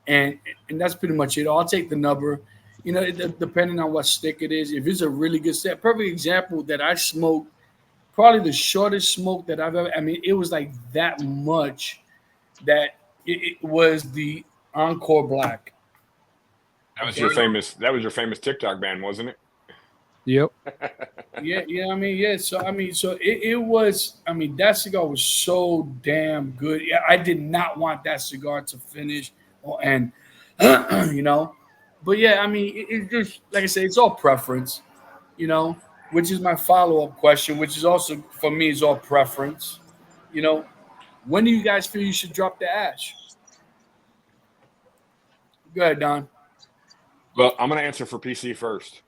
Speaker 2: And that's pretty much it. I'll take the nubber. Depending on what stick it is. If it's a really good stick, perfect example that I smoked, probably the shortest smoke that I've ever. I mean, it was like that much that it was the Encore Black.
Speaker 3: That was your famous TikTok ban, wasn't it?
Speaker 5: Yep.
Speaker 2: Yeah. I mean, yeah. So it was. I mean, that cigar was so damn good. Yeah, I did not want that cigar to finish, and But yeah, I mean, it just like I said, it's all preference, which is my follow-up question, which is also for me is all preference. When do you guys feel you should drop the ash? Go ahead, Don.
Speaker 3: Well, I'm going to answer for PC first.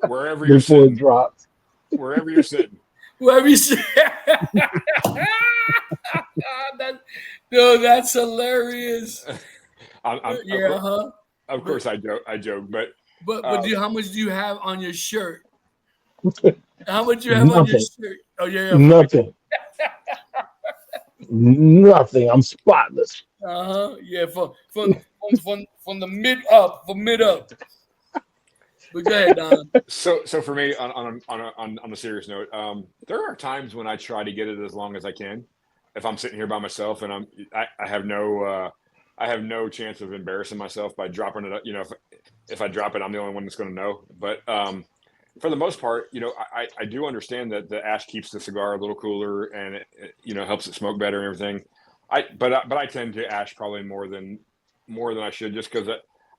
Speaker 3: Wherever you're
Speaker 4: Before it
Speaker 3: sitting,
Speaker 4: drops.
Speaker 3: wherever you're sitting.
Speaker 2: Whoever you say. That's hilarious.
Speaker 3: Of course, I joke, but
Speaker 2: how much do you have on your shirt? How much do you have on your shirt? Oh yeah.
Speaker 4: Nothing. Nothing. I'm spotless.
Speaker 2: Yeah, from the mid up, But go ahead, Don.
Speaker 3: So for me, on a serious note, there are times when I try to get it as long as I can. If I'm sitting here by myself and I have no chance of embarrassing myself by dropping it. If I drop it, I'm the only one that's going to know. But for the most part, I do understand that the ash keeps the cigar a little cooler and it helps it smoke better and everything. But I tend to ash probably more than I should, just because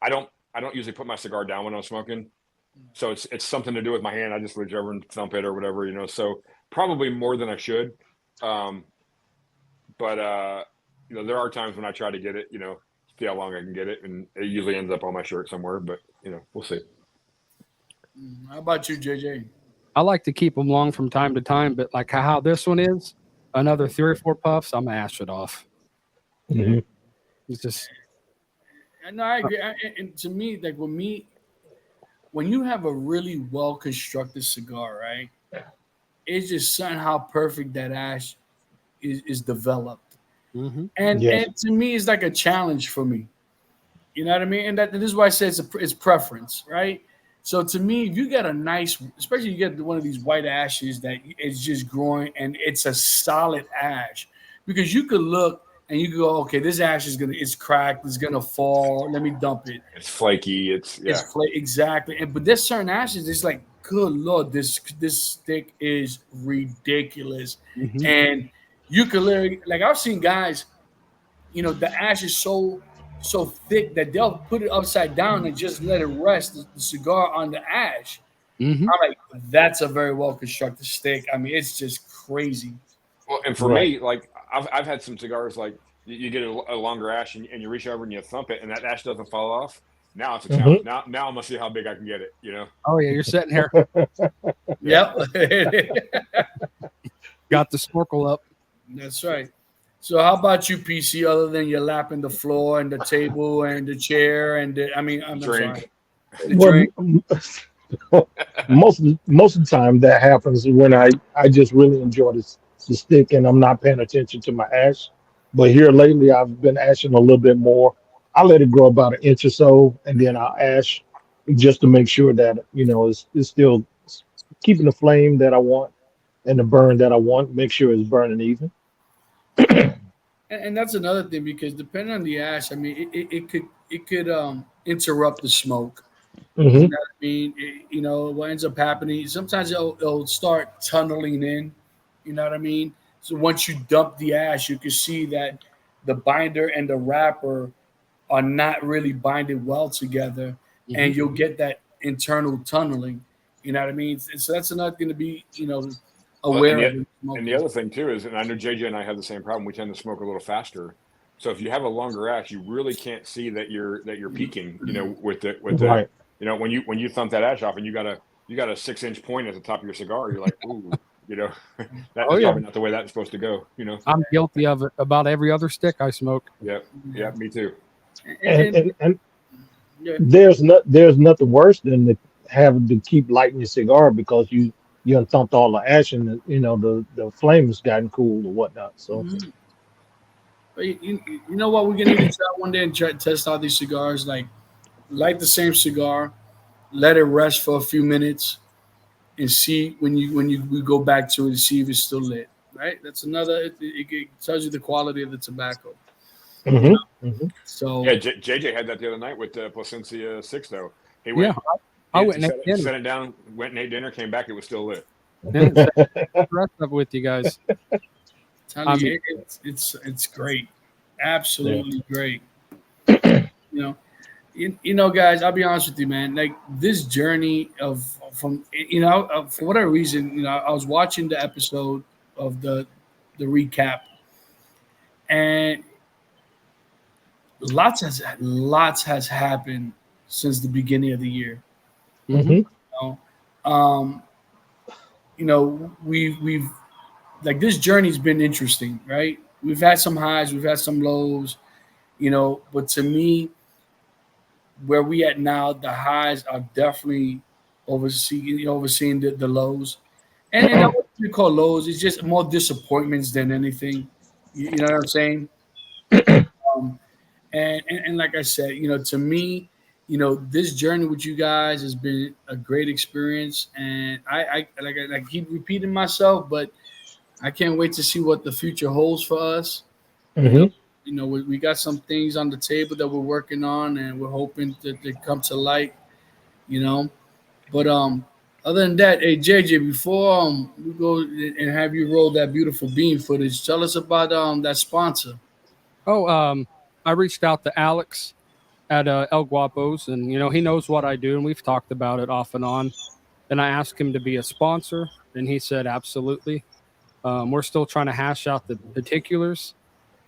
Speaker 3: I don't usually put my cigar down when I'm smoking. So it's something to do with my hand. I just reach over and thump it or whatever, So probably more than I should. But there are times when I try to get it, see how long I can get it, and it usually ends up on my shirt somewhere. But we'll see.
Speaker 2: How about you, JJ?
Speaker 5: I like to keep them long from time to time, but like how this one is, another 3 or 4 puffs, I'm gonna ash it off.
Speaker 4: Mm-hmm.
Speaker 5: It's just.
Speaker 2: No, I agree. And to me, like with me, when you have a really well constructed cigar, right? It's just something how perfect that ash is developed.
Speaker 5: Mm-hmm.
Speaker 2: And to me, it's like a challenge for me. You know what I mean? And this is why I say it's preference, right? So to me, if you get a nice, especially you get one of these white ashes that is just growing and it's a solid ash, because you could look and you could go, okay, this ash it's cracked, it's gonna fall. Let me dump it.
Speaker 3: It's flaky.
Speaker 2: Exactly. And but there's certain ashes. It's like, good lord, this stick is ridiculous.
Speaker 5: Mhm.
Speaker 2: And you could literally, like, I've seen guys, the ash is so thick that they'll put it upside down and just let it rest the cigar on the ash.
Speaker 5: Mhm.
Speaker 2: I'm like, that's a very well constructed stick. I mean, it's just crazy.
Speaker 3: Well, and for
Speaker 4: Right.
Speaker 3: me, like I've had some cigars like you get a longer ash and you reach over and you thump it and that ash doesn't fall off. Now it's a challenge. Now I'm gonna see how big I can get it.
Speaker 5: Oh yeah, you're sitting here,
Speaker 2: Yep.
Speaker 5: got the snorkel up.
Speaker 2: That's right. So how about you, PC, other than your lapping the floor and the table and the chair and I'm
Speaker 3: Drink.
Speaker 2: sorry. The
Speaker 4: Well,
Speaker 2: drink.
Speaker 4: most of the time that happens when I just really enjoy the stick and I'm not paying attention to my ash. But here lately, I've been ashing a little bit more. I let it grow about an inch or so, and then I'll ash just to make sure that it's still keeping the flame that I want and the burn that I want. Make sure it's burning even.
Speaker 2: And that's another thing, because depending on the ash, I mean, it could interrupt the smoke.
Speaker 4: Hmm.
Speaker 2: You know what I mean? What ends up happening, sometimes it'll start tunneling in. You know what I mean? So once you dump the ash, you can see that the binder and the wrapper are not really binded well together, and
Speaker 5: Mhm.
Speaker 2: you'll get that internal tunneling. You know what I mean? So that's another thing to be,
Speaker 3: Well,
Speaker 2: aware of.
Speaker 3: and the other thing too is, and I know JJ and I have the same problem. We tend to smoke a little faster. So if you have a longer ash, you really can't see that you're peaking. With the
Speaker 4: Right.
Speaker 3: when you thump that ash off and you got a 6-inch point at the top of your cigar, you're like, ooh, that's
Speaker 5: Oh, yeah.
Speaker 3: probably not the way that's supposed to go.
Speaker 5: I'm guilty of it about every other stick I smoke.
Speaker 3: Yeah, me too.
Speaker 4: And
Speaker 2: Yeah.
Speaker 4: there's nothing worse than having to keep lighting your cigar because you done thumped all the ash and the flame has gotten cool or whatnot. So
Speaker 2: Mhm. But you know what? We're gonna need to try one day and try to test out these cigars. Like, light the same cigar, let it rest for a few minutes, and see when we go back to it and see if it's still lit. Right? That's another. It tells you the quality of the tobacco.
Speaker 4: mhm, mhm.
Speaker 2: So
Speaker 3: Yeah, JJ had that the other night with Placencia 6 though. He
Speaker 5: Yeah,
Speaker 3: went,
Speaker 5: I
Speaker 3: he
Speaker 5: went and ate dinner.
Speaker 3: set it down, went and ate dinner, came back, it was still lit.
Speaker 5: And the rest of it with you guys.
Speaker 2: telling you, it's great, absolutely great. You know, guys. I'll be honest with you, man. Like, this journey for whatever reason, I was watching the episode of the recap, and lots has happened since the beginning of the year.
Speaker 5: Mhm.
Speaker 2: You know, um, we've like, this journey's been interesting, right? We've had some highs, we've had some lows, but to me, where we at now, the highs are definitely overseeing the lows, and what we call lows is just more disappointments than anything. You know what I'm saying? Um, and like I said, to me, this journey with you guys has been a great experience, and I keep repeating myself, but I can't wait to see what the future holds for us. You know,
Speaker 4: Mhm.
Speaker 2: we got some things on the table that we're working on, and we're hoping that they come to light. You know, but other than that, hey JJ, before we go and have you roll that beautiful bean footage, tell us about that sponsor.
Speaker 5: Oh, I reached out to Alex at El Guapos, and he knows what I do, and we've talked about it off and on. And I asked him to be a sponsor, and he said absolutely. We're still trying to hash out the particulars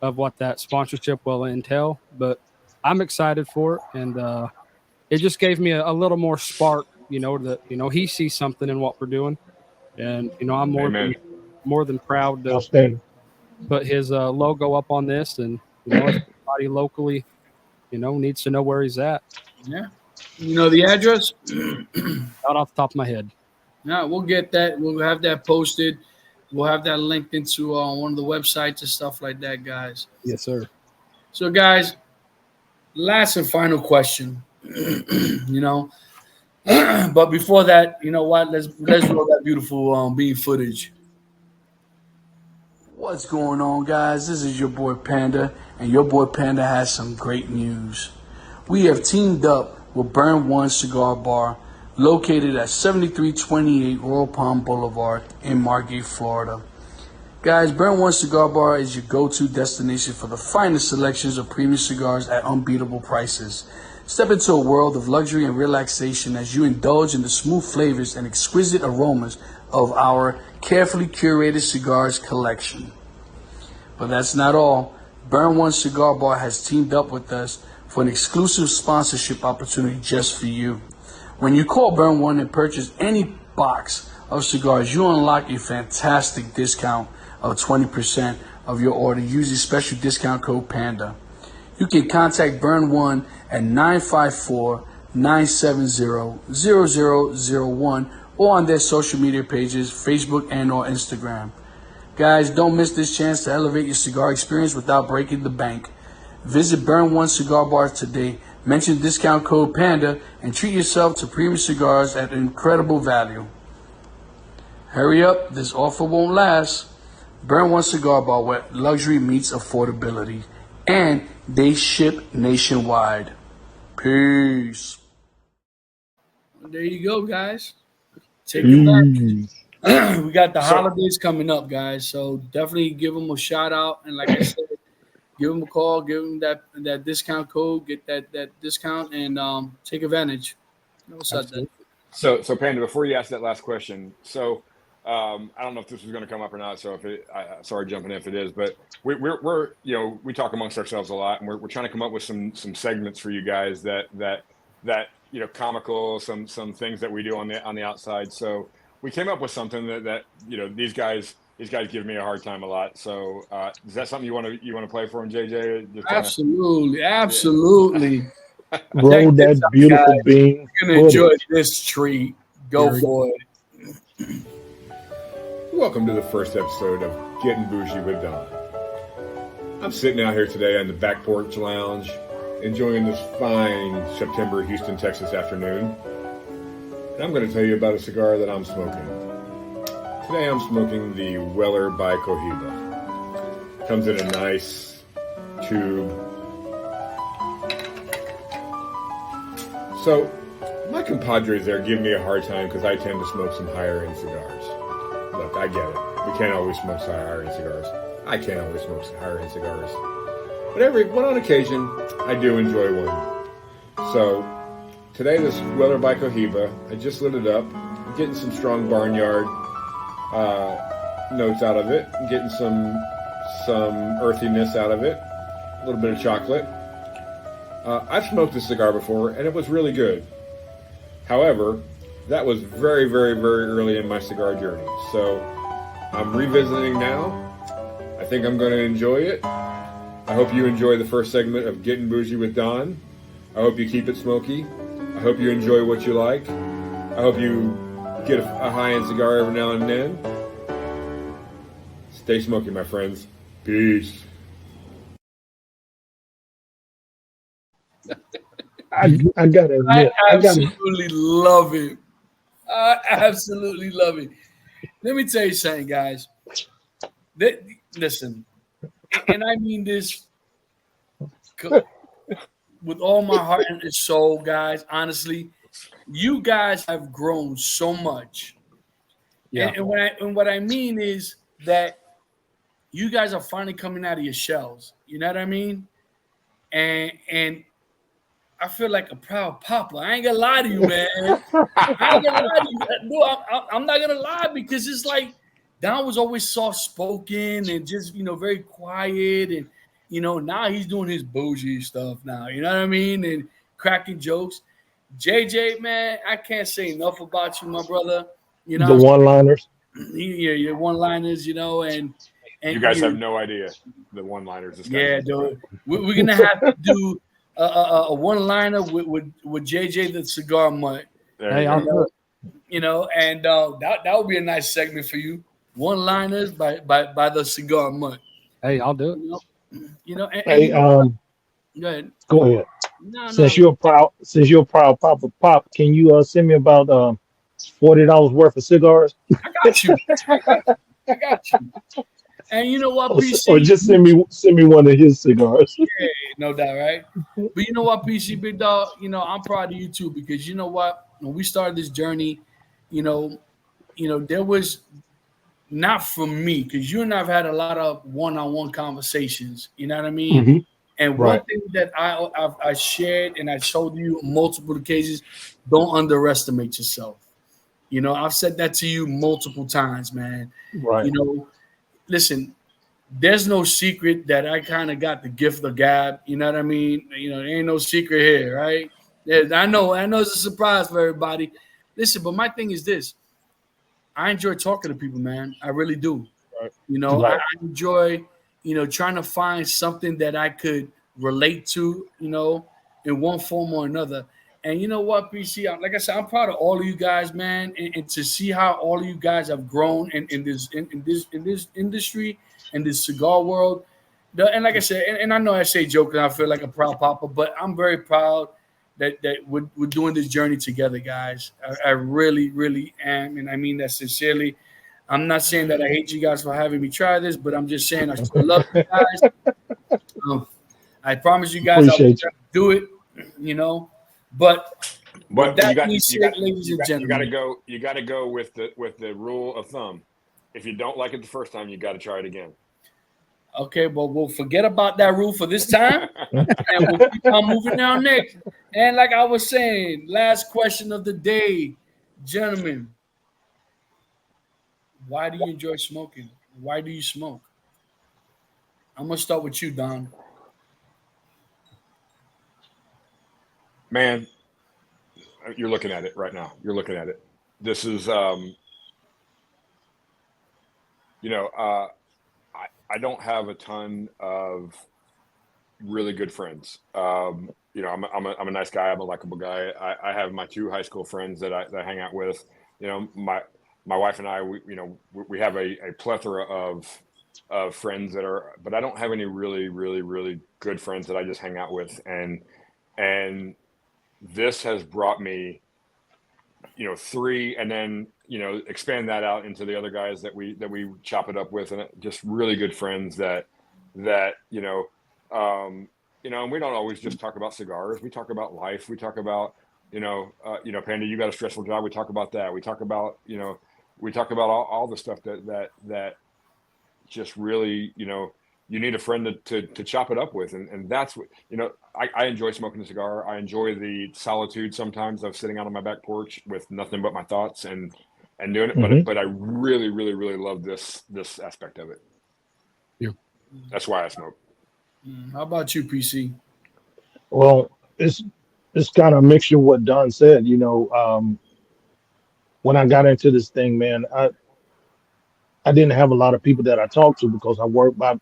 Speaker 5: of what that sponsorship will entail, but I'm excited for it, and it just gave me a little more spark. That he sees something in what we're doing, and I'm
Speaker 3: Amen.
Speaker 5: more than proud to
Speaker 4: Outstanding.
Speaker 5: put his logo up on this, and if anybody locally needs to know where he's at.
Speaker 2: Yeah, the address.
Speaker 5: Not off the top of my head.
Speaker 2: Yeah, we'll get that. We'll have that posted. We'll have that linked into one of the websites and stuff like that, guys.
Speaker 5: Yes, sir.
Speaker 2: So, guys, last and final question. But before that, you know what? Let's roll that beautiful bean footage. What's going on, guys? This is your boy Panda, and your boy Panda has some great news. We have teamed up with Burn One Cigar Bar, located at 7328 Royal Palm Boulevard in Margate, Florida. Guys, Burn One Cigar Bar is your go-to destination for the finest selections of premium cigars at unbeatable prices. Step into a world of luxury and relaxation as you indulge in the smooth flavors and exquisite aromas of our carefully curated cigars collection. But that's not all. Burn One Cigar Bar has teamed up with us for an exclusive sponsorship opportunity just for you. When you call Burn One and purchase any box of cigars, you unlock a fantastic discount of 20% of your order using special discount code PANDA. You can contact Burn One at 954-970-0001 or on their social media pages, Facebook and or Instagram. Guys, don't miss this chance to elevate your cigar experience without breaking the bank. Visit Burn One Cigar Bar today, mention discount code PANDA, and treat yourself to premium cigars at incredible value. Hurry up, this offer won't last. Burn One Cigar Bar, where luxury meets affordability. And they ship nationwide. Peace. There you go, guys. Take it back. We got the holidays coming up, guys. So definitely give them a shout out. And like I said, give them a call, give them that discount code, get that discount, and take advantage. What's up, Dan?
Speaker 3: So Panda, before you ask that last question, I don't know if this was going to come up or not. So sorry jumping in if it is, but we're we talk amongst ourselves a lot, and we're trying to come up with some segments for you guys that comical, some things that we do on the outside. So we came up with something that these guys give me a hard time a lot. So is that something you want to play for them, JJ?
Speaker 2: Absolutely.
Speaker 4: Roll that beautiful bean.
Speaker 2: You're gonna enjoy this treat. Go for it.
Speaker 3: Welcome to the first episode of Getting Bougie with Don. I'm sitting out here today on the back porch lounge, enjoying this fine September Houston, Texas afternoon. And I'm going to tell you about a cigar that I'm smoking. Today I'm smoking the Weller by Cohiba. Comes in a nice tube. So my compadres there give me a hard time because I tend to smoke some higher end cigars. Look, I get it. We can't always smoke higher end cigars. I can't always smoke higher end cigars. But on occasion, I do enjoy one. So today, this Weller by Cohiba, I just lit it up. I'm getting some strong barnyard notes out of it. I'm getting some earthiness out of it. A little bit of chocolate. I've smoked this cigar before, and it was really good. However, that was very, very, very early in my cigar journey. So I'm revisiting now. I think I'm going to enjoy it. I hope you enjoy the first segment of Getting Bougie with Don. I hope you keep it smoky. I hope you enjoy what you like. I hope you get a high-end cigar every now and then. Stay smoky, my friends. Peace.
Speaker 4: I gotta admit,
Speaker 2: I absolutely love it. I absolutely love it. Let me tell you something, guys. Listen, and I mean this with all my heart and soul, guys. Honestly, you guys have grown so much.
Speaker 5: Yeah.
Speaker 2: And what I mean is that you guys are finally coming out of your shells. You know what I mean? And I feel like a proud papa. I ain't gonna lie to you, man. I ain't gonna lie to you. No, I'm not gonna lie, because it's like Don was always soft spoken and just very quiet, and now he's doing his bougie stuff now. You know what I mean? And cracking jokes. JJ, man, I can't say enough about you, my brother.
Speaker 4: the one-liners.
Speaker 2: Your one-liners, and
Speaker 3: you guys have no idea the one-liners.
Speaker 2: Yeah, dude. We're gonna have to do a one-liner with JJ the Cigar Mutt.
Speaker 5: Hey, I'll do it.
Speaker 2: And that would be a nice segment for you. One-liners by the Cigar Mutt.
Speaker 5: Hey, I'll do it.
Speaker 2: And
Speaker 4: Hey,
Speaker 2: Go ahead.
Speaker 4: Go ahead.
Speaker 2: No,
Speaker 4: Since you're a proud Papa Pop, can you send me about $40 worth of cigars?
Speaker 2: I got you. I got you. And you know what,
Speaker 4: Or
Speaker 2: PC?
Speaker 4: just send me one of his cigars.
Speaker 2: Yeah, no doubt, right? But you know what, PC Big Dog, I'm proud of you too because you know what, when we started this journey, you know, there was not from me because you and I've had a lot of one-on-one conversations. You know what I mean?
Speaker 4: Hmm.
Speaker 2: And one
Speaker 4: Right.
Speaker 2: thing that I shared and I showed you on multiple occasions: don't underestimate yourself. I've said that to you multiple times, man.
Speaker 4: Right.
Speaker 2: You know, listen, there's no secret that I kind of got the gift of gab. You know what I mean? There ain't no secret here, right? I know it's a surprise for everybody. Listen, but my thing is this: I enjoy talking to people, man. I really do.
Speaker 4: Right.
Speaker 2: I
Speaker 4: Right.
Speaker 2: enjoy, trying to find something that I could relate to, in one form or another. And you know what, PC? Like I said, I'm proud of all of you guys, man, and to see how all of you guys have grown in this industry and this cigar world. And like I said, and I know I say joking, I feel like a proud papa, but I'm very proud that we're doing this journey together, guys. I really, really am, and I mean that sincerely. I'm not saying that I hate you guys for having me try this, but I'm just saying I still love you guys. I promise you guys I'll
Speaker 4: Appreciate you.
Speaker 2: do it, you know. But with
Speaker 3: But
Speaker 2: that being said, ladies and
Speaker 3: you got to
Speaker 2: gentlemen,
Speaker 3: go. You got to go with the rule of thumb. If you don't like it the first time, you got to try it again.
Speaker 2: okay, well, we'll forget about that rule for this time, and we'll keep on moving down next. And like I was saying, last question of the day, gentlemen, why do you enjoy smoking? Why do you smoke? I'm gonna start with you, Don.
Speaker 3: Man, you're looking at it right now. You're looking at it. This is, I don't have a ton of really good friends. I'm a nice guy. I'm a likable guy. I have my two high school friends that I hang out with. My wife and I, we have a plethora of friends but I don't have any really, really, really good friends that I just hang out with. And this has brought me, three, and then, expand that out into the other guys that we chop it up with, and just really good friends and we don't always just talk about cigars. We talk about life. We talk about, Panda, you got a stressful job. We talk about that. We talk about, all the stuff that just really, you need a friend to chop it up with. And that's what, I enjoy smoking a cigar. I enjoy the solitude sometimes of sitting out on my back porch with nothing but my thoughts and doing it.
Speaker 4: Mhm.
Speaker 3: But I really, really, really love this aspect of it.
Speaker 5: Yeah.
Speaker 3: That's why I smoke.
Speaker 2: How about you, PC?
Speaker 4: Well, it's kind of a mixture of what Don said. When I got into this thing, man, I didn't have a lot of people that I talked to because I work by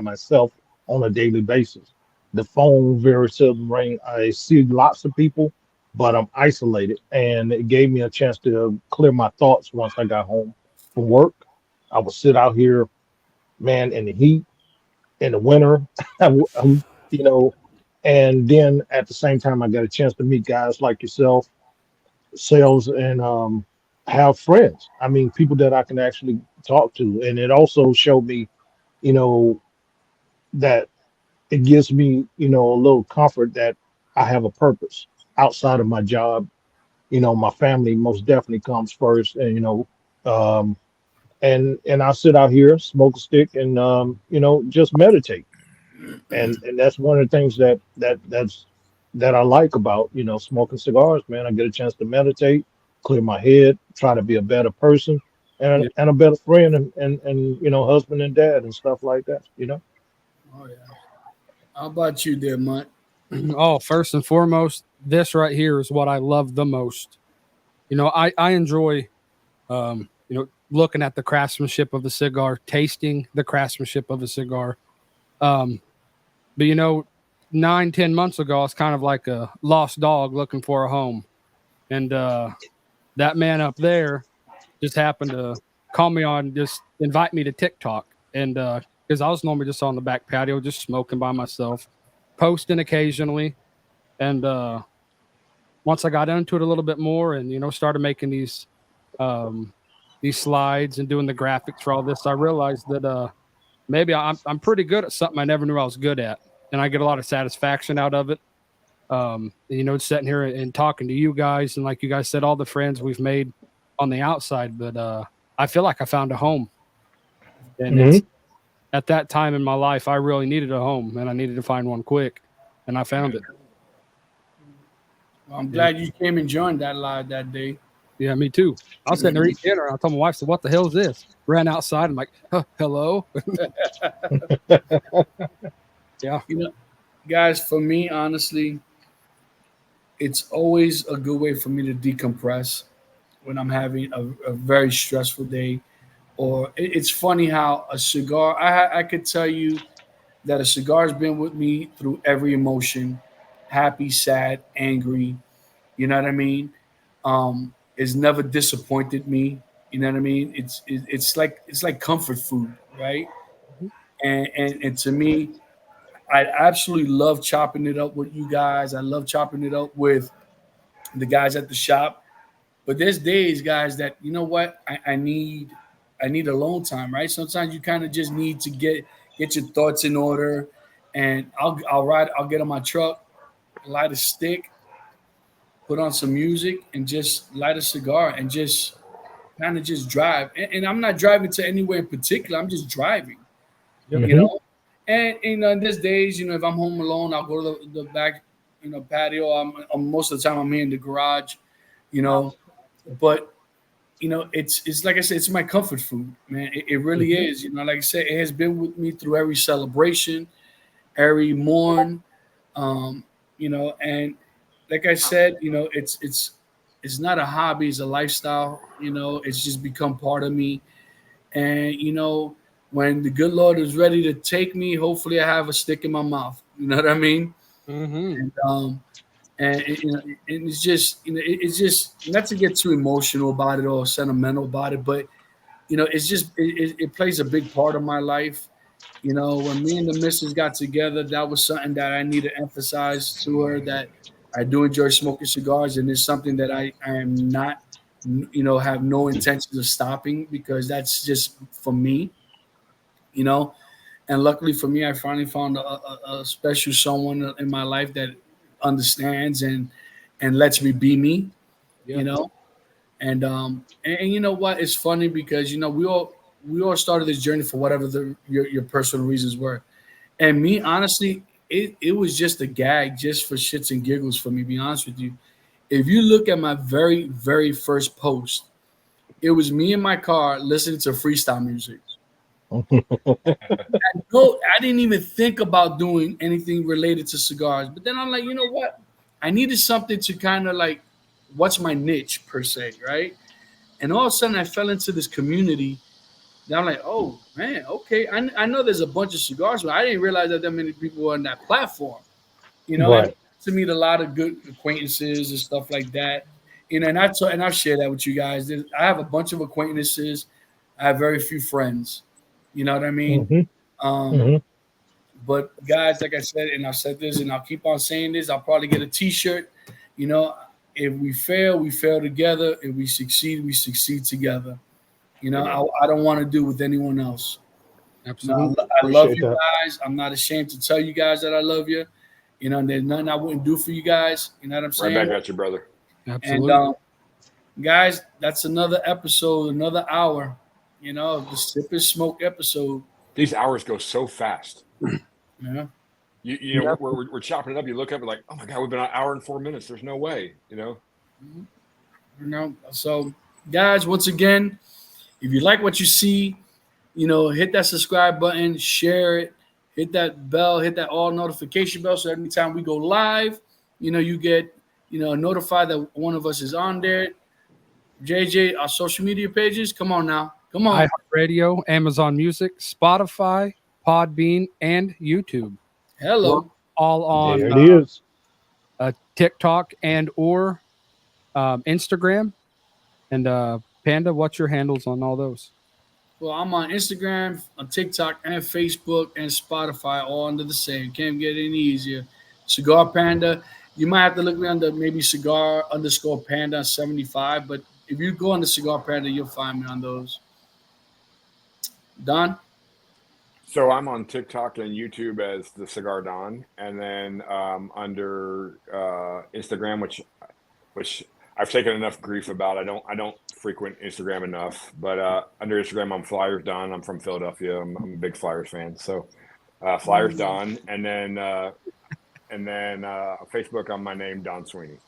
Speaker 4: myself on a daily basis. The phone very seldom ring. I see lots of people, but I'm isolated, and it gave me a chance to clear my thoughts once I got home from work. I would sit out here, man, in the heat, in the winter, you know, and then at the same time, I got a chance to meet guys like yourself, sales, and have friends. I mean, people that I can actually talk to, and it also showed me, you know, that it gives me, a little comfort that I have a purpose outside of my job. My family most definitely comes first, and um, and I sit out here, smoke a stick, and just meditate. And that's one of the things that I like about smoking cigars, man. I get a chance to meditate, clear my head, try to be a better person, and
Speaker 5: Yeah.
Speaker 4: and a better friend, and husband and dad and stuff like that.
Speaker 2: Oh yeah. How about you, there, Mutt?
Speaker 5: Oh, first and foremost, this right here is what I love the most. I enjoy, looking at the craftsmanship of a cigar, tasting the craftsmanship of a cigar. Um, but 9, 10 months ago, I was kind of like a lost dog looking for a home, and that man up there just happened to call me on, just invite me to TikTok, and because I was normally just on the back patio, just smoking by myself. posting occasionally. And once I got into it a little bit more and, started making these slides and doing the graphics for all this, I realized that maybe I'm pretty good at something I never knew I was good at. And I get a lot of satisfaction out of it. Sitting here and talking to you guys. And like you guys said, all the friends we've made on the outside. But I feel like I found a home. And it's, at that time in my life, I really needed a home. And I needed to find one quick. And I found it.
Speaker 2: Well, I'm glad you came and joined that live that day.
Speaker 5: Yeah, me too. I was sitting there eating dinner. I told my wife, "So what the hell is this?" Ran outside. I'm like, "Hello." Yeah.
Speaker 2: Guys, for me, honestly, it's always a good way for me to decompress when I'm having a very stressful day. Or it's funny how a cigar. I could tell you that a cigar has been with me through every emotion, happy, sad, angry. You know what I mean? It's never disappointed me. You know what I mean? It's like comfort food, right? And to me, I absolutely love chopping it up with you guys. I love chopping it up with the guys at the shop. But there's days, guys, that you know what I need alone time, right? Sometimes you kind of just need to get your thoughts in order, and I'll get on my truck, light a stick, put on some music, and just light a cigar and just kind of just drive. And I'm not driving to anywhere in particular. I'm just driving, you know. And in these days, if I'm home alone, I'll go to the back, patio. I'm most of the time I'm here in the garage, But it's like I said, it's my comfort food, man. It really is. Like I said, it has been with me through every celebration, every morn, and like I said, it's not a hobby, it's a lifestyle. It's just become part of me. And when the good Lord is ready to take me, hopefully I have a stick in my mouth. You know what I mean? And it's just not to get too emotional about it or sentimental about it, but it's just it plays a big part of my life. When me and the missus got together, that was something that I need to emphasize to her, that I do enjoy smoking cigars, and it's something that I am not, have no intentions of stopping, because that's just for me, And luckily for me, I finally found a special someone in my life that understands and lets me be me, And you know what? It's funny because we all started this journey for whatever your personal reasons were, and me honestly, it was just a gag, just for shits and giggles for me. To be honest with you, if you look at my very very first post, it was me in my car listening to freestyle music. I didn't even think about doing anything related to cigars, but then I'm like, you know what? I needed something to kind of like, what's my niche per se, right? And all of a sudden, I fell into this community. And I'm like, oh man, okay. I know there's a bunch of cigars, but I didn't realize that many people were on that platform.
Speaker 4: Right.
Speaker 2: To meet a lot of good acquaintances and stuff like that. And I've shared that with you guys. I have a bunch of acquaintances. I have very few friends. You know what I mean? But guys, like I said, and I've said this, and I'll keep on saying this, I'll probably get a T-shirt. If we fail together. If we succeed together. I don't want to do with anyone else.
Speaker 5: Absolutely.
Speaker 2: I love
Speaker 4: Appreciate
Speaker 2: you
Speaker 4: that.
Speaker 2: guys. I'm not ashamed to tell you guys that I love you. There's nothing I wouldn't do for you guys. You know what I'm saying?
Speaker 3: Right back at you, brother.
Speaker 5: Absolutely.
Speaker 2: And guys, that's another episode, another hour, of the Sip and Smoke episode.
Speaker 3: These hours go so fast.
Speaker 2: Yeah.
Speaker 3: We're chopping it up. You look up and like, oh my God, we've been an hour and 4 minutes. There's no way,
Speaker 2: So guys, once again, if you like what you see, hit that subscribe button, share it, hit that bell, hit that all notification bell. So every time we go live, you get, notified that one of us is on there. JJ, our social media pages. Come on now. Come on.
Speaker 5: iHeartRadio, Amazon Music, Spotify, Podbean, and YouTube.
Speaker 2: Hello.
Speaker 5: All on
Speaker 4: There it is.
Speaker 5: TikTok and or Instagram. And Panda, what's your handles on all those?
Speaker 2: Well, I'm on Instagram, on TikTok, and Facebook and Spotify, all under the same. Can't get any easier. Cigar Panda. You might have to look me under maybe cigar underscore panda 75, but if you go on the Cigar Panda, you'll find me on those. Don?
Speaker 3: So I'm on TikTok and YouTube as the Cigar Don, and then under Instagram, which I've taken enough grief about. I don't frequent Instagram enough, but under Instagram I'm Flyers Don. I'm from Philadelphia. I'm a big Flyers fan, so Flyers Don, and then Facebook on my name, Don Sweeney.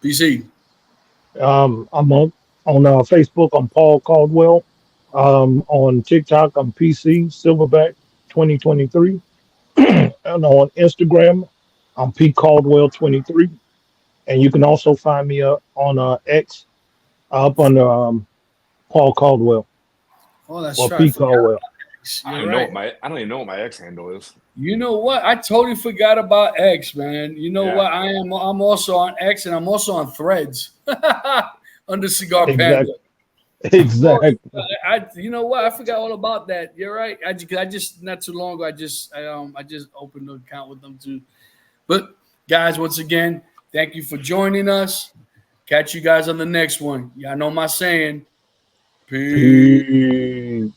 Speaker 2: PC.
Speaker 4: I'm on Facebook. I'm Paul Caldwell. On TikTok, I'm PC Silverback 2023, and on Instagram, I'm P Caldwell 23. And you can also find me on X up under Paul Caldwell
Speaker 2: Oh, that's
Speaker 4: or
Speaker 2: right.
Speaker 4: P Caldwell.
Speaker 2: You're right.
Speaker 3: I don't even know what my X handle is.
Speaker 2: You know what? I totally forgot about X, man. You know
Speaker 3: Yeah.
Speaker 2: what? I'm also on X and I'm also on Threads under Cigar Panda.
Speaker 4: Exactly.
Speaker 2: You know what? I forgot all about that. You're right. I just not too long ago. I just opened an account with them too. But guys, once again, thank you for joining us. Catch you guys on the next one. Y'all know my saying. Peace.
Speaker 4: Peace.